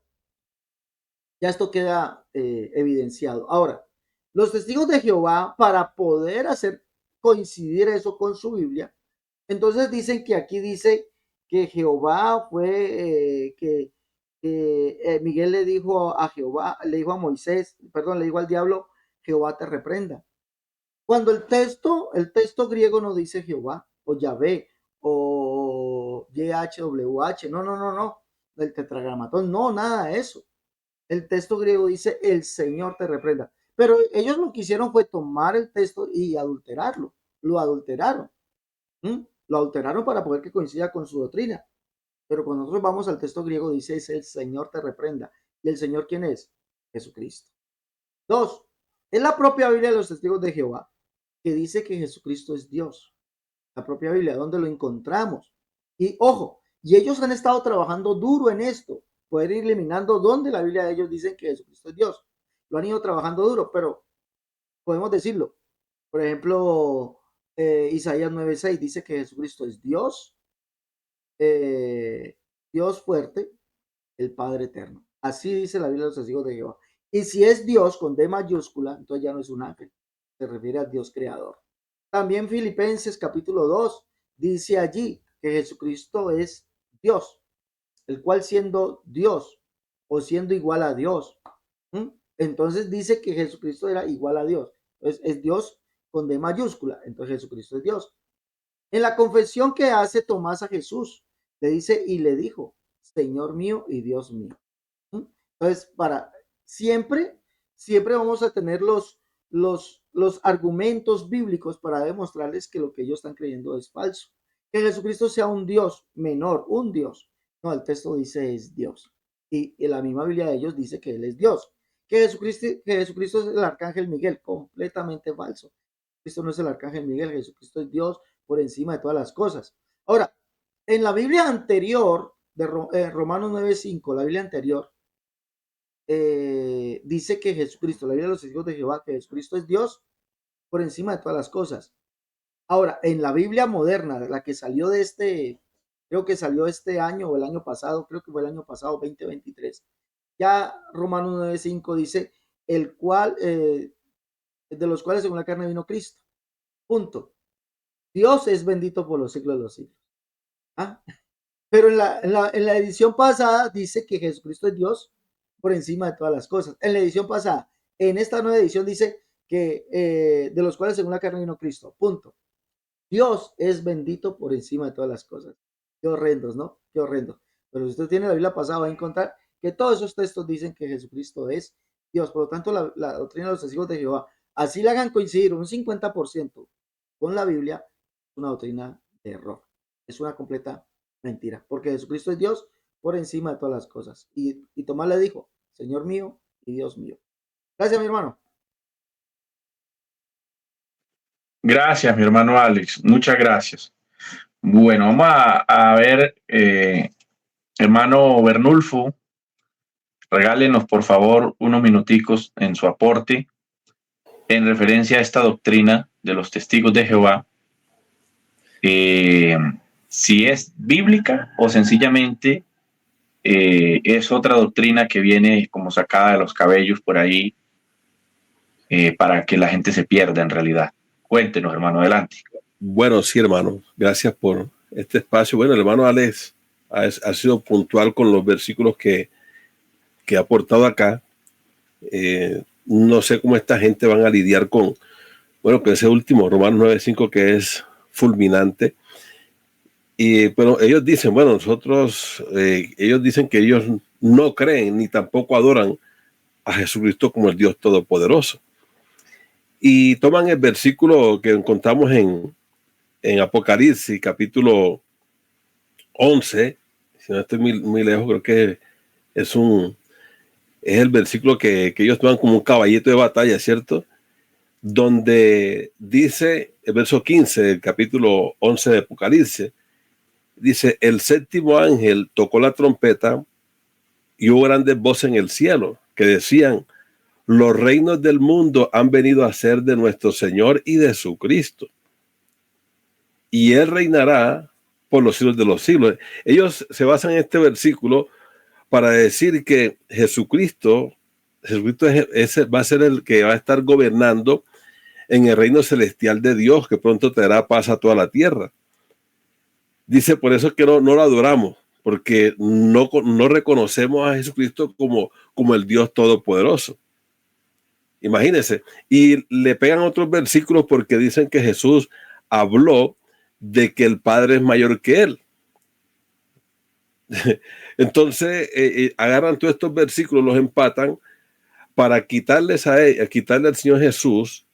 ya esto queda evidenciado. Ahora, los testigos de Jehová, para poder hacer coincidir eso con su Biblia, entonces dicen que aquí dice que Jehová fue, Miguel le dijo a Jehová, le dijo a Moisés, perdón, le dijo al diablo: Jehová te reprenda. Cuando el texto griego no dice Jehová, o Yahvé, o YHWH, no, del tetragramatón, no, nada de eso. El texto griego dice: el Señor te reprenda. Pero ellos lo que hicieron fue tomar el texto y adulterarlo. Lo adulteraron. Lo adulteraron para poder que coincida con su doctrina. Pero cuando nosotros vamos al texto griego, dice: es el Señor te reprenda. ¿Y el Señor quién es? Jesucristo. 2. Es la propia Biblia de los testigos de Jehová que dice que Jesucristo es Dios. La propia Biblia, ¿dónde lo encontramos? Y ojo, y ellos han estado trabajando duro en esto, poder ir eliminando donde la Biblia de ellos dice que Jesucristo es Dios. Lo han ido trabajando duro, pero podemos decirlo. Por ejemplo, Isaías 9:6 dice que Jesucristo es Dios, Dios fuerte, el Padre eterno. Así dice la Biblia de los testigos de Jehová. Y si es Dios con D mayúscula, entonces ya no es un ángel, se refiere a Dios creador. También Filipenses capítulo 2 dice allí que Jesucristo es Dios, el cual siendo Dios o siendo igual a Dios, entonces dice que Jesucristo era igual a Dios. Entonces es Dios con D mayúscula, entonces Jesucristo es Dios. En la confesión que hace Tomás a Jesús, le dice y le dijo: Señor mío y Dios mío. Entonces, siempre vamos a tener los argumentos bíblicos para demostrarles que lo que ellos están creyendo es falso. Que Jesucristo sea un Dios menor, un Dios. No, el texto dice es Dios. Y la misma Biblia de ellos dice que Él es Dios. Que Jesucristo es el arcángel Miguel, completamente falso. Cristo no es el arcángel Miguel, Jesucristo es Dios por encima de todas las cosas. Ahora, en la Biblia anterior, de Romanos 9:5, la Biblia anterior, dice que Jesucristo, la Biblia de los testigos de Jehová, que Jesucristo es Dios por encima de todas las cosas. Ahora, en la Biblia moderna, la que salió creo que salió este año o el año pasado, creo que fue el año pasado, 2023, ya Romanos 9:5 dice: el cual, de los cuales según la carne vino Cristo. Punto. Dios es bendito por los siglos de los siglos. ¿Ah? Pero en la edición pasada dice que Jesucristo es Dios por encima de todas las cosas. En la edición pasada, en esta nueva edición dice que de los cuales según la carne vino Cristo. Punto. Dios es bendito por encima de todas las cosas. Qué horrendos, ¿no? Qué horrendo. Pero si usted tiene la Biblia pasada, va a encontrar que todos esos textos dicen que Jesucristo es Dios. Por lo tanto, la doctrina de los testigos de Jehová, así la hagan coincidir un 50% con la Biblia, es una doctrina de error. Es una completa mentira. Porque Jesucristo es Dios por encima de todas las cosas. Y Tomás le dijo: Señor mío y Dios mío. Gracias, mi hermano. Gracias, mi hermano Alex. Muchas gracias. Bueno, vamos a ver, hermano Bernulfo, regálenos por favor unos minuticos en su aporte en referencia a esta doctrina de los testigos de Jehová, si es bíblica o sencillamente es otra doctrina que viene como sacada de los cabellos por ahí para que la gente se pierda en realidad. Cuéntenos, hermano, adelante. Bueno, sí, hermano, gracias por este espacio. Bueno, el hermano Alex ha sido puntual con los versículos que ha aportado acá. No sé cómo esta gente van a lidiar con ese último, Romanos 9:5, que es fulminante. Pero ellos dicen, ellos dicen que ellos no creen ni tampoco adoran a Jesucristo como el Dios Todopoderoso. Y toman el versículo que encontramos en Apocalipsis, capítulo 11, si no estoy muy lejos, creo que es el versículo que ellos toman como un caballito de batalla, ¿cierto? Donde dice, el verso 15 del capítulo 11 de Apocalipsis, dice: el séptimo ángel tocó la trompeta y hubo grandes voces en el cielo que decían: los reinos del mundo han venido a ser de nuestro Señor y de su Cristo, y Él reinará por los siglos de los siglos. Ellos se basan en este versículo para decir que Jesucristo va a ser el que va a estar gobernando en el reino celestial de Dios, que pronto traerá paz a toda la tierra. Dice, por eso es que no lo adoramos, porque no reconocemos a Jesucristo como el Dios Todopoderoso. Imagínense. Y le pegan otros versículos porque dicen que Jesús habló de que el Padre es mayor que Él. Entonces agarran todos estos versículos, los empatan para quitarle al Señor Jesús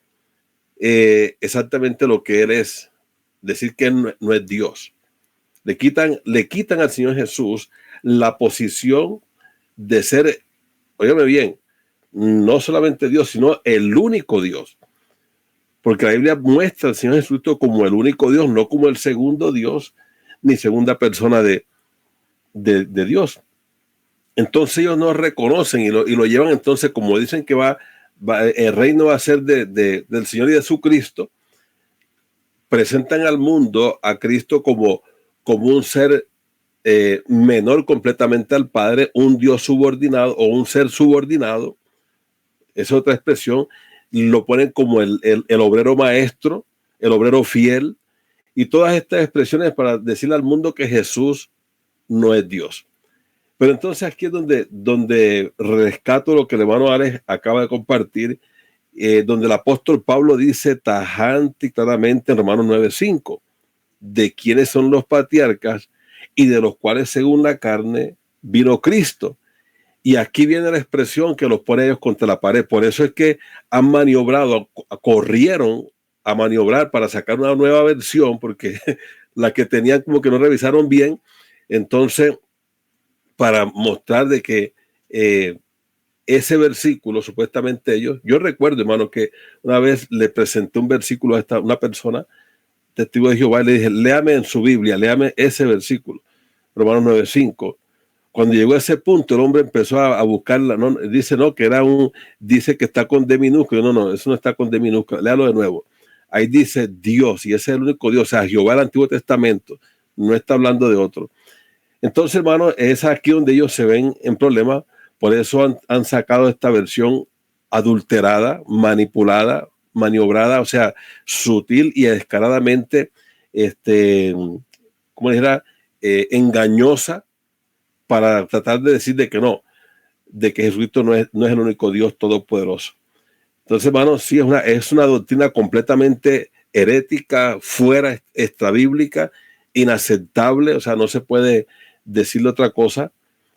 exactamente lo que Él es, decir que Él no es Dios. Le quitan al Señor Jesús la posición de ser, óyeme bien, no solamente Dios, sino el único Dios. Porque la Biblia muestra al Señor Jesucristo como el único Dios, no como el segundo Dios, ni segunda persona de Dios. Entonces ellos no reconocen y lo llevan, entonces, como dicen que el reino va a ser del Señor y de su Cristo, presentan al mundo a Cristo como un ser menor completamente al Padre, un Dios subordinado o un ser subordinado. Es otra expresión. Lo ponen como el obrero maestro, el obrero fiel, y todas estas expresiones para decirle al mundo que Jesús no es Dios. Pero entonces aquí es donde rescato lo que el hermano Alex acaba de compartir, donde el apóstol Pablo dice tajante y claramente en Romanos 9:5 de quiénes son los patriarcas y de los cuales según la carne vino Cristo. Y aquí viene la expresión que los pone ellos contra la pared. Por eso es que han maniobrado, corrieron a maniobrar para sacar una nueva versión, porque la que tenían como que no revisaron bien. Entonces, para mostrar de que ese versículo, supuestamente ellos, yo recuerdo, hermano, que una vez le presenté un versículo a una persona, testigo de Jehová, y le dije, léame en su Biblia, léame ese versículo, Romanos 9:5. Cuando llegó a ese punto, el hombre empezó a buscarla. No, dice que está con D minúscula. No, eso no está con D minúscula. Léalo de nuevo. Ahí dice Dios, y ese es el único Dios. O sea, Jehová del Antiguo Testamento. No está hablando de otro. Entonces, hermano, es aquí donde ellos se ven en problemas. Por eso han sacado esta versión adulterada, manipulada, maniobrada, o sea, sutil y descaradamente, ¿cómo dijera? Engañosa, para tratar de decir de que Jesucristo no es el único Dios todopoderoso. Entonces, hermano, sí, es una doctrina completamente herética, fuera, extrabíblica, inaceptable, o sea, no se puede decirle otra cosa.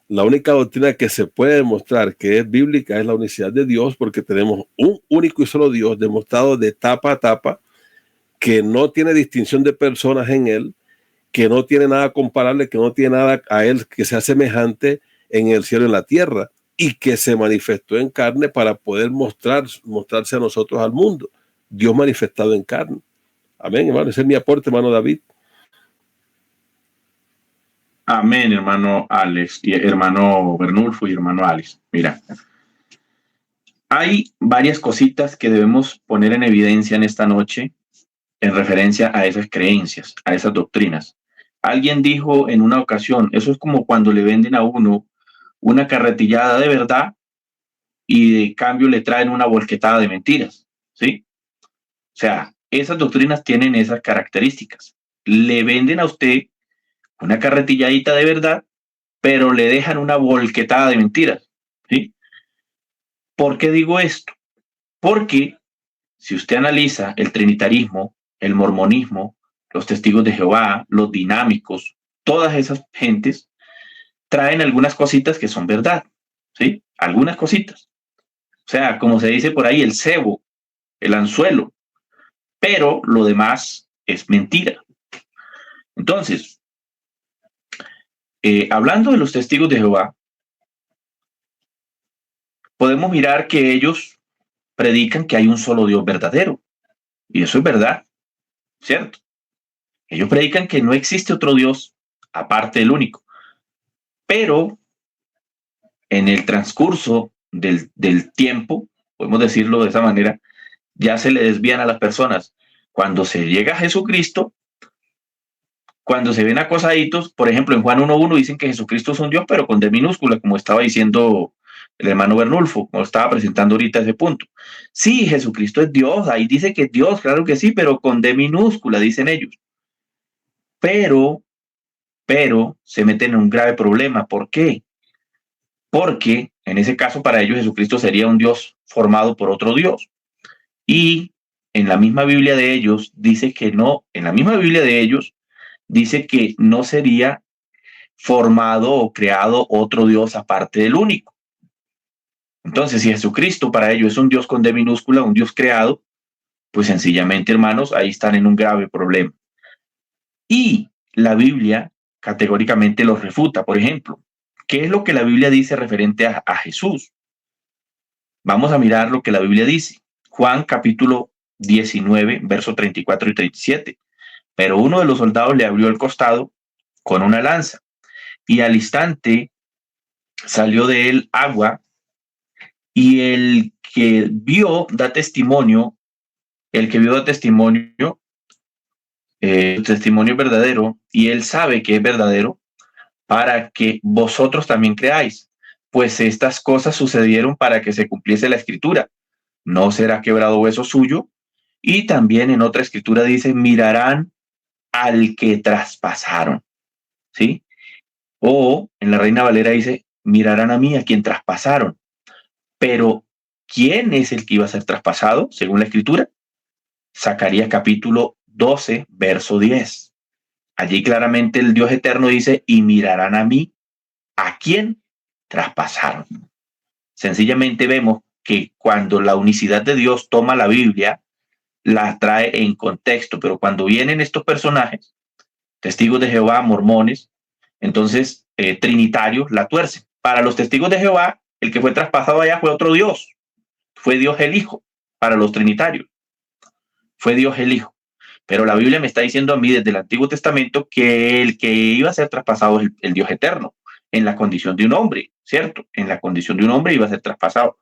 La única doctrina que se puede demostrar que es bíblica es la unicidad de Dios, porque tenemos un único y solo Dios demostrado de tapa a tapa, que no tiene distinción de personas en Él, que no tiene nada comparable, que no tiene nada a Él que sea semejante en el cielo y en la tierra, y que se manifestó en carne para poder mostrarse a nosotros, al mundo. Dios manifestado en carne. Amén, hermano. Ese es mi aporte, hermano David. Amén, hermano Alex, y hermano Bernulfo y hermano Alex. Mira, hay varias cositas que debemos poner en evidencia en esta noche en referencia a esas creencias, a esas doctrinas. Alguien dijo en una ocasión, eso es como cuando le venden a uno una carretillada de verdad y de cambio le traen una volquetada de mentiras, ¿sí? O sea, esas doctrinas tienen esas características. Le venden a usted una carretilladita de verdad, pero le dejan una volquetada de mentiras, ¿sí? ¿Por qué digo esto? Porque si usted analiza el trinitarismo, el mormonismo, los testigos de Jehová, los dinámicos, todas esas gentes traen algunas cositas que son verdad, ¿sí? Algunas cositas. O sea, como se dice por ahí, el cebo, el anzuelo, pero lo demás es mentira. Entonces, hablando de los testigos de Jehová, podemos mirar que ellos predican que hay un solo Dios verdadero. Y eso es verdad, ¿cierto? Ellos predican que no existe otro Dios aparte del único. Pero en el transcurso del tiempo, podemos decirlo de esa manera, ya se le desvían a las personas. Cuando se llega a Jesucristo, cuando se ven acosaditos, por ejemplo, en Juan 1.1 dicen que Jesucristo es un Dios, pero con D minúscula, como estaba diciendo el hermano Bernulfo, como estaba presentando ahorita ese punto. Sí, Jesucristo es Dios, ahí dice que es Dios, claro que sí, pero con D minúscula, dicen ellos. Pero se meten en un grave problema. ¿Por qué? Porque en ese caso para ellos Jesucristo sería un Dios formado por otro Dios. Y en la misma Biblia de ellos dice que no, en la misma Biblia de ellos dice que no sería formado o creado otro Dios aparte del único. Entonces, si Jesucristo para ellos es un Dios con D minúscula, un Dios creado, pues sencillamente, hermanos, ahí están en un grave problema. Y la Biblia categóricamente los refuta. Por ejemplo, ¿qué es lo que la Biblia dice referente a Jesús? Vamos a mirar lo que la Biblia dice. Juan capítulo 19, versos 34 y 37. Pero uno de los soldados le abrió el costado con una lanza y al instante salió de él agua y el que vio da testimonio, testimonio verdadero y él sabe que es verdadero para que vosotros también creáis, pues estas cosas sucedieron para que se cumpliese la escritura. No será quebrado hueso suyo. Y también en otra escritura dice, mirarán al que traspasaron, ¿sí? O en la Reina Valera dice, mirarán a mí a quien traspasaron. Pero, ¿quién es el que iba a ser traspasado, según la escritura? Zacarías capítulo 12, verso 10. Allí claramente el Dios eterno dice, y mirarán a mí a quien traspasaron. Sencillamente vemos que cuando la unicidad de Dios toma la Biblia, la trae en contexto, pero cuando vienen estos personajes, testigos de Jehová, mormones, entonces trinitarios, la tuercen. Para los testigos de Jehová, el que fue traspasado allá fue otro Dios, fue Dios el Hijo. Para los trinitarios, fue Dios el Hijo. Pero la Biblia me está diciendo a mí desde el Antiguo Testamento que el que iba a ser traspasado es el Dios eterno, en la condición de un hombre, ¿cierto? En la condición de un hombre iba a ser traspasado.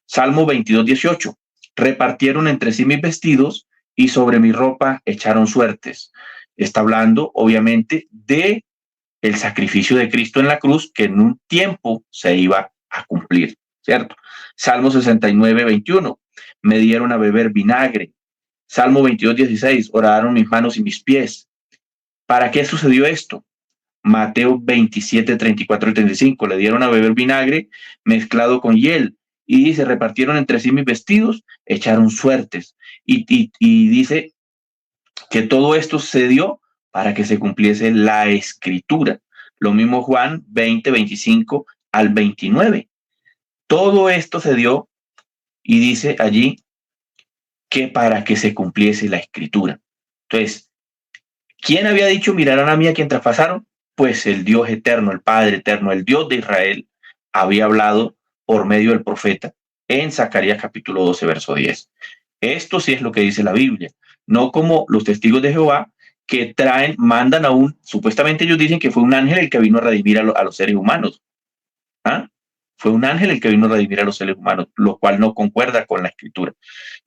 Salmo 22:18. Repartieron entre sí mis vestidos y sobre mi ropa echaron suertes. Está hablando, obviamente, de el sacrificio de Cristo en la cruz que en un tiempo se iba a cumplir, ¿cierto? Salmo 69:21. Me dieron a beber vinagre. Salmo 22:16. Oraron mis manos y mis pies. ¿Para qué sucedió esto? Mateo 27:34 y 35. Le dieron a beber vinagre mezclado con hiel y se repartieron entre sí mis vestidos, echaron suertes. Y dice que todo esto se dio para que se cumpliese la escritura. Lo mismo Juan 20:25 al 29. Todo esto se dio y dice allí que para que se cumpliese la escritura. Entonces, ¿quién había dicho mirarán a mí a quien traspasaron? Pues el Dios eterno, el Padre eterno, el Dios de Israel, había hablado por medio del profeta en Zacarías capítulo 12, verso 10. Esto sí es lo que dice la Biblia, no como los testigos de Jehová que mandan a supuestamente ellos dicen que fue un ángel el que vino a redimir a los seres humanos. ¿Ah? Fue un ángel el que vino a redimir a los seres humanos, lo cual no concuerda con la escritura.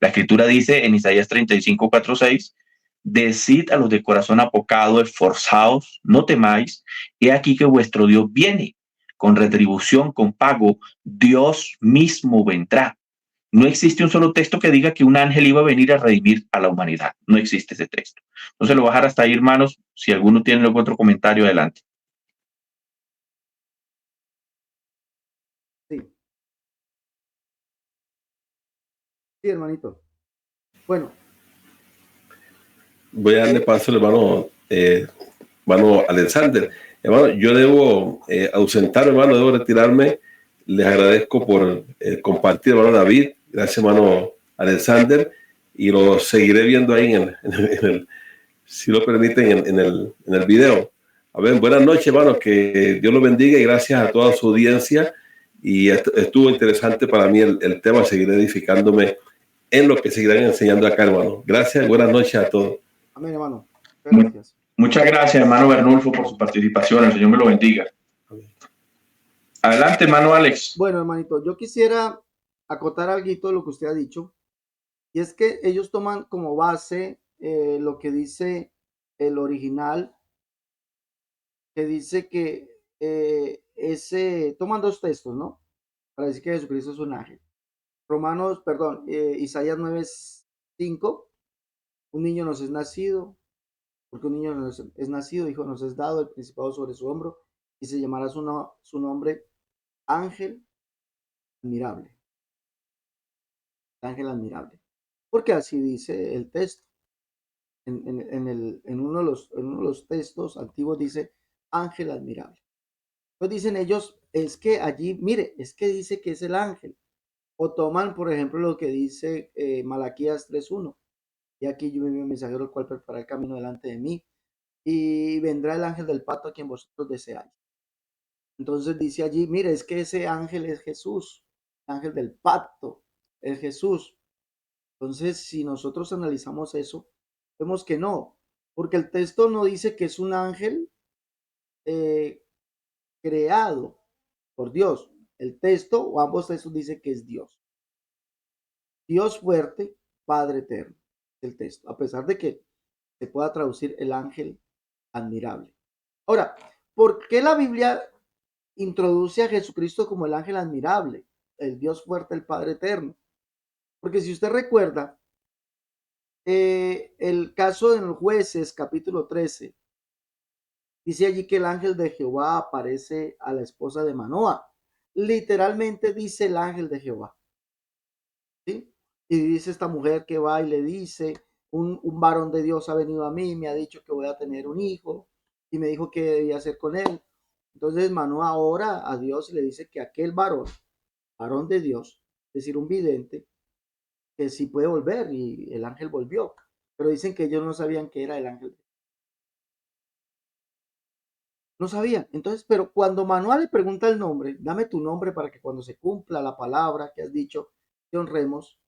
La escritura dice en Isaías 35:4-6 decid a los de corazón apocado, esforzaos, no temáis, he aquí que vuestro Dios viene, con retribución, con pago, Dios mismo vendrá. No existe un solo texto que diga que un ángel iba a venir a redimir a la humanidad. No existe ese texto. Entonces lo voy a dejar hasta ahí, hermanos. Si alguno tiene algún otro comentario, adelante. Sí, sí, hermanito. Bueno, Voy a darle paso al hermano Alexander. Hermano, yo debo ausentarme, hermano, debo retirarme. Les agradezco por compartir, hermano David. Gracias, hermano Alexander. Y lo seguiré viendo ahí si lo permiten, en el video. A ver, buenas noches, hermano. Que Dios los bendiga y gracias a toda su audiencia. Y estuvo interesante para mí el tema. Seguiré edificándome en lo que seguirán enseñando acá, hermano. Gracias, buenas noches a todos. amén, hermano. Gracias. Muchas gracias, hermano Bernulfo, por su participación. El Señor me lo bendiga. Adelante, hermano Alex. Bueno, hermanito, yo quisiera acotar algo de lo que usted ha dicho, y es que ellos toman como base lo que dice el original, que dice que toman dos textos, ¿no? Para decir que Jesucristo es un ángel. Isaías 9:5, un niño nos es nacido, porque un niño nos es nacido, hijo nos es dado, el principado sobre su hombro, y se llamará su nombre Ángel Admirable. Ángel Admirable. Porque así dice el texto. En uno de los textos antiguos dice Ángel Admirable. Entonces dicen ellos, es que allí, mire, es que dice que es el ángel. O toman, por ejemplo, lo que dice Malaquías 3:1. Y aquí yo envío un mensajero el cual preparará el camino delante de mí. Y vendrá el ángel del pacto a quien vosotros deseáis. Entonces dice allí, mire, es que ese ángel es Jesús. El ángel del pacto es Jesús. Entonces, si nosotros analizamos eso, vemos que no, porque el texto no dice que es un ángel eh, creado por Dios. El texto o ambos textos dice que es Dios. Dios fuerte, Padre eterno. El texto, a pesar de que se pueda traducir el ángel admirable. Ahora, ¿por qué la Biblia introduce a Jesucristo como el ángel admirable, el Dios fuerte, el Padre eterno? Porque si usted recuerda, el caso de los jueces, capítulo 13, dice allí que el ángel de Jehová aparece a la esposa de Manoa. Literalmente dice el ángel de Jehová. ¿Sí? Y dice esta mujer que va y le dice, un varón de Dios ha venido a mí, me ha dicho que voy a tener un hijo y me dijo qué debía hacer con él. Entonces Manoa ora a Dios y le dice que aquel varón de Dios, es decir, un vidente, que sí puede volver, y el ángel volvió. Pero dicen que ellos no sabían que era el ángel. No sabían. Entonces, pero cuando Manuel le pregunta el nombre, dame tu nombre para que cuando se cumpla la palabra que has dicho, te honremos,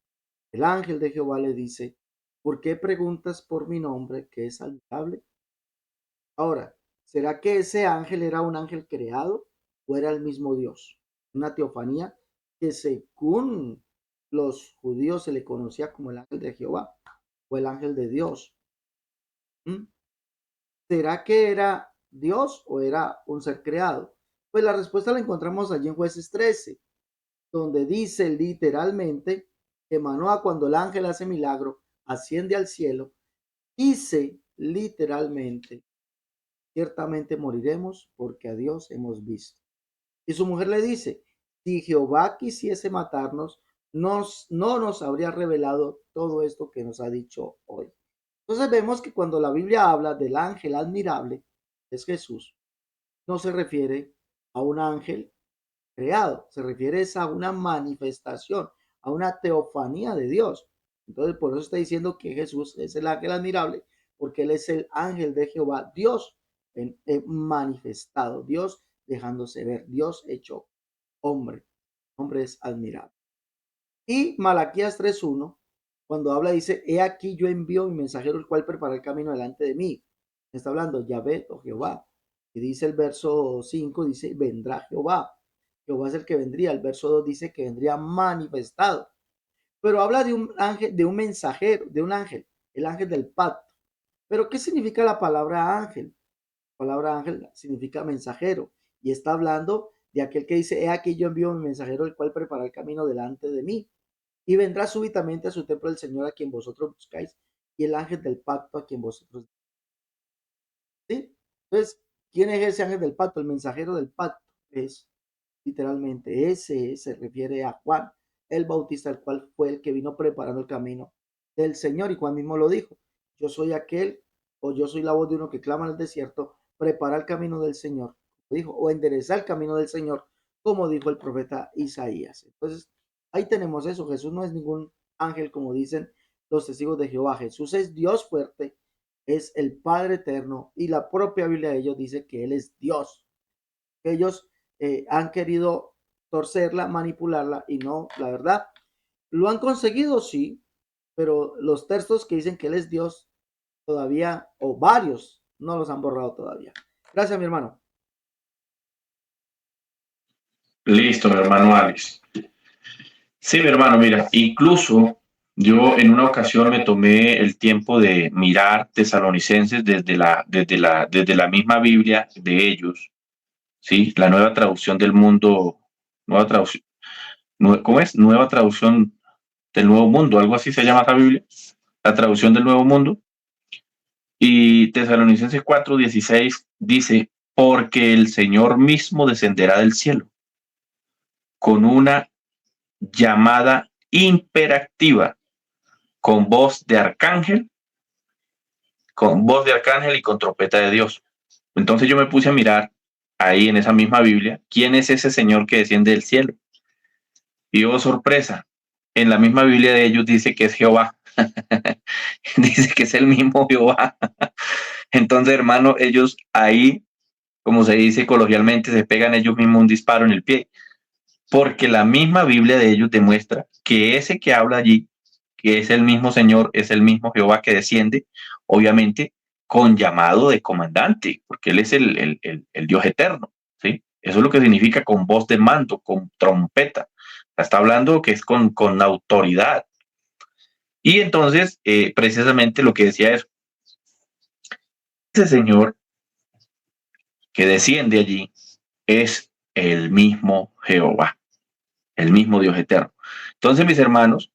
el ángel de Jehová le dice, ¿por qué preguntas por mi nombre que es admirable? Ahora, ¿será que ese ángel era un ángel creado o era el mismo Dios? Una teofanía que según los judíos se le conocía como el ángel de Jehová o el ángel de Dios. ¿Mm? ¿Será que era Dios o era un ser creado? Pues la respuesta la encontramos allí en Jueces 13, donde dice literalmente que Manoa, cuando el ángel hace milagro, asciende al cielo, dice literalmente, ciertamente moriremos porque a Dios hemos visto. Y su mujer le dice, si Jehová quisiese matarnos, no nos habría revelado todo esto que nos ha dicho hoy. Entonces vemos que cuando la Biblia habla del ángel admirable, es Jesús, no se refiere a un ángel creado, se refiere a una manifestación, a una teofanía de Dios. Entonces por eso está diciendo que Jesús es el ángel admirable, porque él es el ángel de Jehová, Dios manifestado, Dios dejándose ver, Dios hecho hombre. Hombre es admirable. Y Malaquías 3:1, cuando habla, dice, he aquí yo envío mi mensajero, el cual prepara el camino delante de mí. Está hablando Yahvé o Jehová. Y dice el verso 5, dice, vendrá Jehová. Jehová es el que vendría. El verso 2 dice que vendría manifestado. Pero habla de un ángel, de un mensajero, de un ángel, el ángel del pacto. Pero ¿qué significa la palabra ángel? La palabra ángel significa mensajero y está hablando de aquel que dice, he aquí yo envío mi mensajero, el cual prepara el camino delante de mí. Y vendrá súbitamente a su templo el Señor a quien vosotros buscáis y el ángel del pacto a quien vosotros. ¿Sí? Entonces, ¿quién es ese ángel del pacto? El mensajero del pacto es literalmente ese, se refiere a Juan el Bautista, el cual fue el que vino preparando el camino del Señor. Y Juan mismo lo dijo, yo soy aquel, o yo soy la voz de uno que clama en el desierto, prepara el camino del Señor, dijo, o endereza el camino del Señor, como dijo el profeta Isaías. Entonces, ahí tenemos eso. Jesús no es ningún ángel, como dicen los testigos de Jehová. Jesús es Dios fuerte, es el Padre eterno, y la propia Biblia de ellos dice que Él es Dios. Ellos han querido torcerla, manipularla, y no, la verdad, lo han conseguido, sí, pero los textos que dicen que Él es Dios todavía, o varios, no los han borrado todavía. Gracias, mi hermano. Listo, mi hermano Alex. Sí, mi hermano, mira, incluso yo en una ocasión me tomé el tiempo de mirar Tesalonicenses desde la misma Biblia de ellos, ¿sí? La nueva traducción del mundo, nueva traducción, ¿cómo es? Nueva traducción del Nuevo Mundo, algo así se llama esa Biblia, la traducción del Nuevo Mundo. Y Tesalonicenses 4:16 dice, porque el Señor mismo descenderá del cielo con una llamada imperativa, con voz de arcángel y con trompeta de Dios. Entonces yo me puse a mirar ahí en esa misma Biblia, ¿quién es ese Señor que desciende del cielo? Y oh, sorpresa, en la misma Biblia de ellos dice que es Jehová. Dice que es el mismo Jehová. Entonces, hermano, ellos ahí, como se dice coloquialmente, se pegan ellos mismos un disparo en el pie, porque la misma Biblia de ellos demuestra que ese que habla allí, que es el mismo Señor, es el mismo Jehová que desciende, obviamente con llamado de comandante, porque Él es el Dios eterno, ¿sí? Eso es lo que significa con voz de mando, con trompeta. Está hablando que es con autoridad. Y entonces, precisamente lo que decía es, ese Señor que desciende allí es el mismo Jehová, el mismo Dios eterno. Entonces, mis hermanos,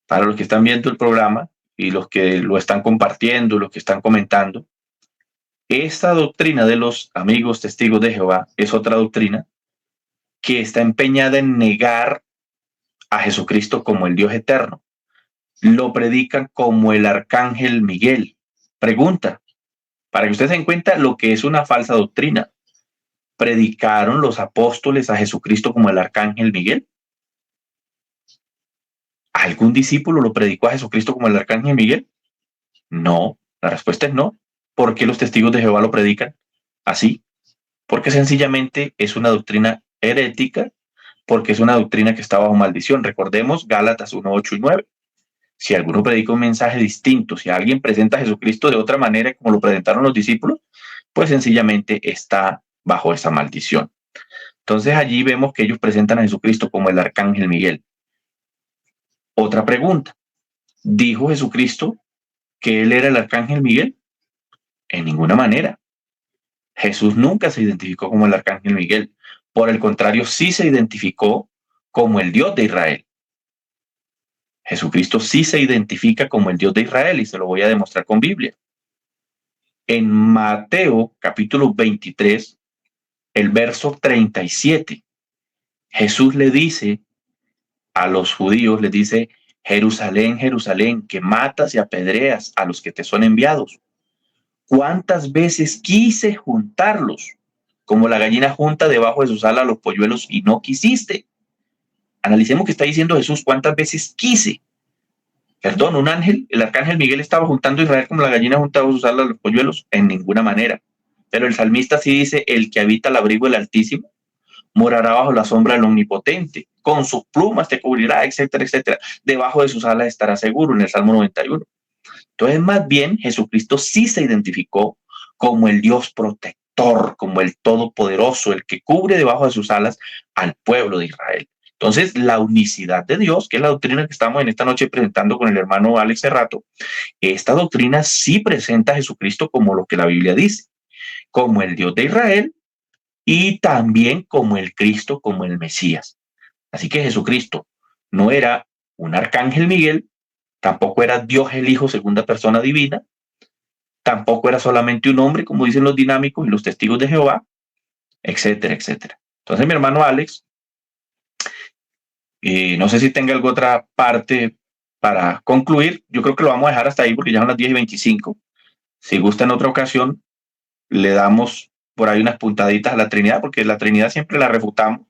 para los que están viendo el programa y los que lo están compartiendo, los que están comentando, esta doctrina de los amigos testigos de Jehová es otra doctrina que está empeñada en negar a Jesucristo como el Dios eterno. Lo predican como el arcángel Miguel. Pregunta, para que ustedes se den cuenta lo que es una falsa doctrina. ¿Predicaron los apóstoles a Jesucristo como el arcángel Miguel? ¿Algún discípulo lo predicó a Jesucristo como el arcángel Miguel? No, la respuesta es no. ¿Por qué los testigos de Jehová lo predican así? Porque sencillamente es una doctrina herética, porque es una doctrina que está bajo maldición. Recordemos Gálatas 1, 8 y 9. Si alguno predica un mensaje distinto, si alguien presenta a Jesucristo de otra manera como lo presentaron los discípulos, pues sencillamente está bajo esa maldición. Entonces allí vemos que ellos presentan a Jesucristo como el arcángel Miguel. Otra pregunta, ¿dijo Jesucristo que él era el arcángel Miguel? En ninguna manera. Jesús nunca se identificó como el arcángel Miguel. Por el contrario, sí se identificó como el Dios de Israel. Jesucristo sí se identifica como el Dios de Israel y se lo voy a demostrar con Biblia. En Mateo capítulo 23, el verso 37, Jesús le dice a los judíos, les dice, Jerusalén, Jerusalén, que matas y apedreas a los que te son enviados. ¿Cuántas veces quise juntarlos, como la gallina junta debajo de sus alas los polluelos, y no quisiste? Analicemos qué está diciendo Jesús, ¿cuántas veces quise? Perdón, un ángel, el arcángel Miguel estaba juntando a Israel como la gallina junta debajo de sus alas los polluelos, en ninguna manera. Pero el salmista sí dice, el que habita al abrigo del Altísimo morará bajo la sombra del Omnipotente, con sus plumas te cubrirá, etcétera, etcétera. Debajo de sus alas estará seguro, en el Salmo 91. Entonces, más bien, Jesucristo sí se identificó como el Dios protector, como el Todopoderoso, el que cubre debajo de sus alas al pueblo de Israel. Entonces, la unicidad de Dios, que es la doctrina que estamos en esta noche presentando con el hermano Alex Cerrato, esta doctrina sí presenta a Jesucristo como lo que la Biblia dice, como el Dios de Israel y también como el Cristo, como el Mesías. Así que Jesucristo no era un arcángel Miguel, tampoco era Dios el Hijo, segunda persona divina, tampoco era solamente un hombre, como dicen los dinámicos y los testigos de Jehová, etcétera, etcétera. Entonces, mi hermano Alex, no sé si tenga alguna otra parte para concluir. Yo creo que lo vamos a dejar hasta ahí porque ya son las 10:25. Si gusta en otra ocasión, le damos por ahí unas puntaditas a la Trinidad, porque la Trinidad siempre la refutamos.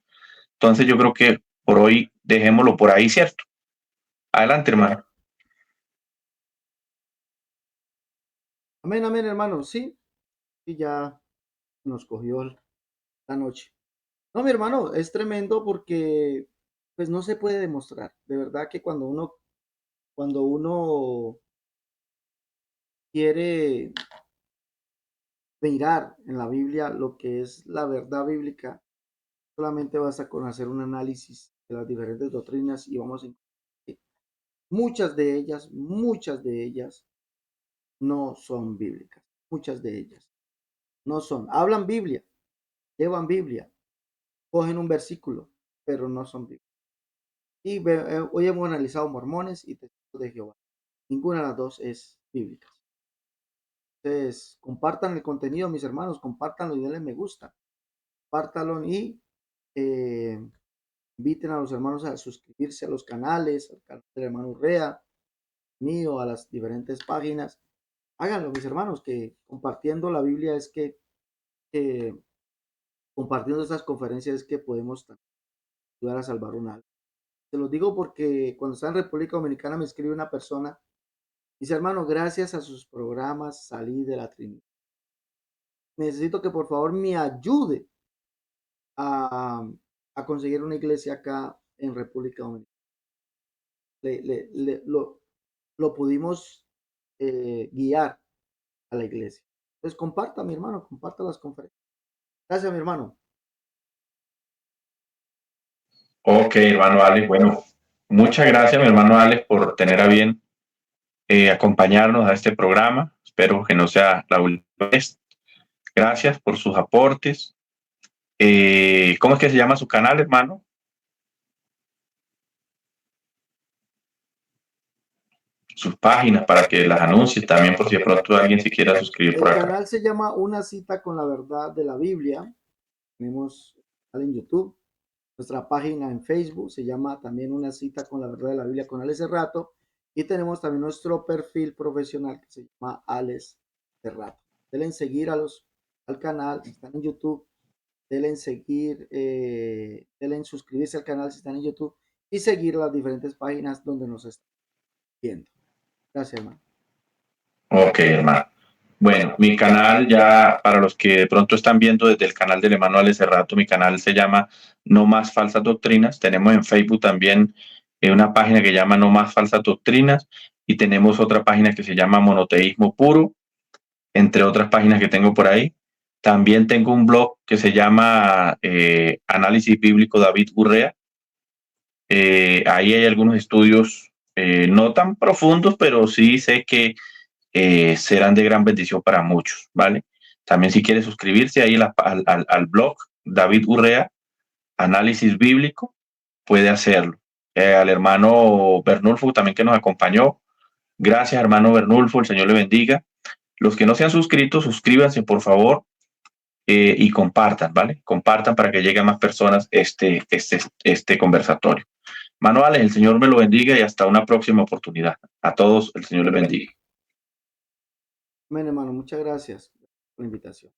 Entonces yo creo que por hoy dejémoslo por ahí, ¿cierto? Adelante, hermano. Amén, amén, hermano. Sí, y ya nos cogió la noche. No, mi hermano, es tremendo porque pues no se puede demostrar. De verdad que cuando uno quiere mirar en la Biblia lo que es la verdad bíblica, solamente basta con hacer un análisis de las diferentes doctrinas y vamos a encontrar que muchas de ellas no son bíblicas. Muchas de ellas no son. Hablan Biblia, llevan Biblia, cogen un versículo, pero no son bíblicas. Y hoy hemos analizado mormones y testigos de Jehová. Ninguna de las dos es bíblica. Entonces, compartan el contenido, mis hermanos, compártanlo y denle me gusta. Compártanlo y inviten a los hermanos a suscribirse a los canales, al canal del hermano Urrea, mío, a las diferentes páginas. Háganlo, mis hermanos, que compartiendo la Biblia es que compartiendo estas conferencias es que podemos ayudar a salvar un alma. Te lo digo porque cuando estaba en República Dominicana me escribe una persona, dice, hermano, gracias a sus programas salí de la Trinidad. Necesito que por favor me ayude a conseguir una iglesia acá en República Dominicana. Lo pudimos guiar a la iglesia. Entonces comparta, mi hermano, comparta las conferencias. Gracias, mi hermano. Ok, hermano Alex. Bueno, muchas gracias, mi hermano Alex, por tener a bien acompañarnos a este programa. Espero que no sea la última vez. Gracias por sus aportes. ¿Cómo es que se llama su canal, hermano? Sus páginas para que las anuncie también por si de pronto alguien se quiera suscribir por acá. El canal se llama Una Cita con la Verdad de la Biblia. Tenemos en YouTube. Nuestra página en Facebook se llama también Una Cita con la Verdad de la Biblia con Alex Cerrato. Y tenemos también nuestro perfil profesional que se llama Alex Cerrato. Denle en seguir al canal si están en YouTube. Denle en seguir, denle en suscribirse al canal si están en YouTube. Y seguir las diferentes páginas donde nos están viendo. Gracias, hermano. Ok, hermano. Bueno, mi canal ya, para los que de pronto están viendo desde el canal del hermano Alex Cerrato, mi canal se llama No Más Falsas Doctrinas. Tenemos en Facebook también una página que se llama No Más Falsas Doctrinas y tenemos otra página que se llama Monoteísmo Puro, entre otras páginas que tengo por ahí. También tengo un blog que se llama Análisis Bíblico David Urrea. Ahí hay algunos estudios no tan profundos, pero sí sé que serán de gran bendición para muchos, ¿vale? También si quiere suscribirse ahí al blog David Urrea, Análisis Bíblico, puede hacerlo. Al hermano Bernulfo también que nos acompañó. Gracias, hermano Bernulfo, el Señor le bendiga. Los que no se han suscrito, suscríbanse, por favor, y compartan, ¿vale? Compartan para que llegue a más personas este conversatorio. Manuales, el Señor me lo bendiga y hasta una próxima oportunidad. A todos, el Señor les bendiga. Amén, hermano. Muchas gracias por la invitación.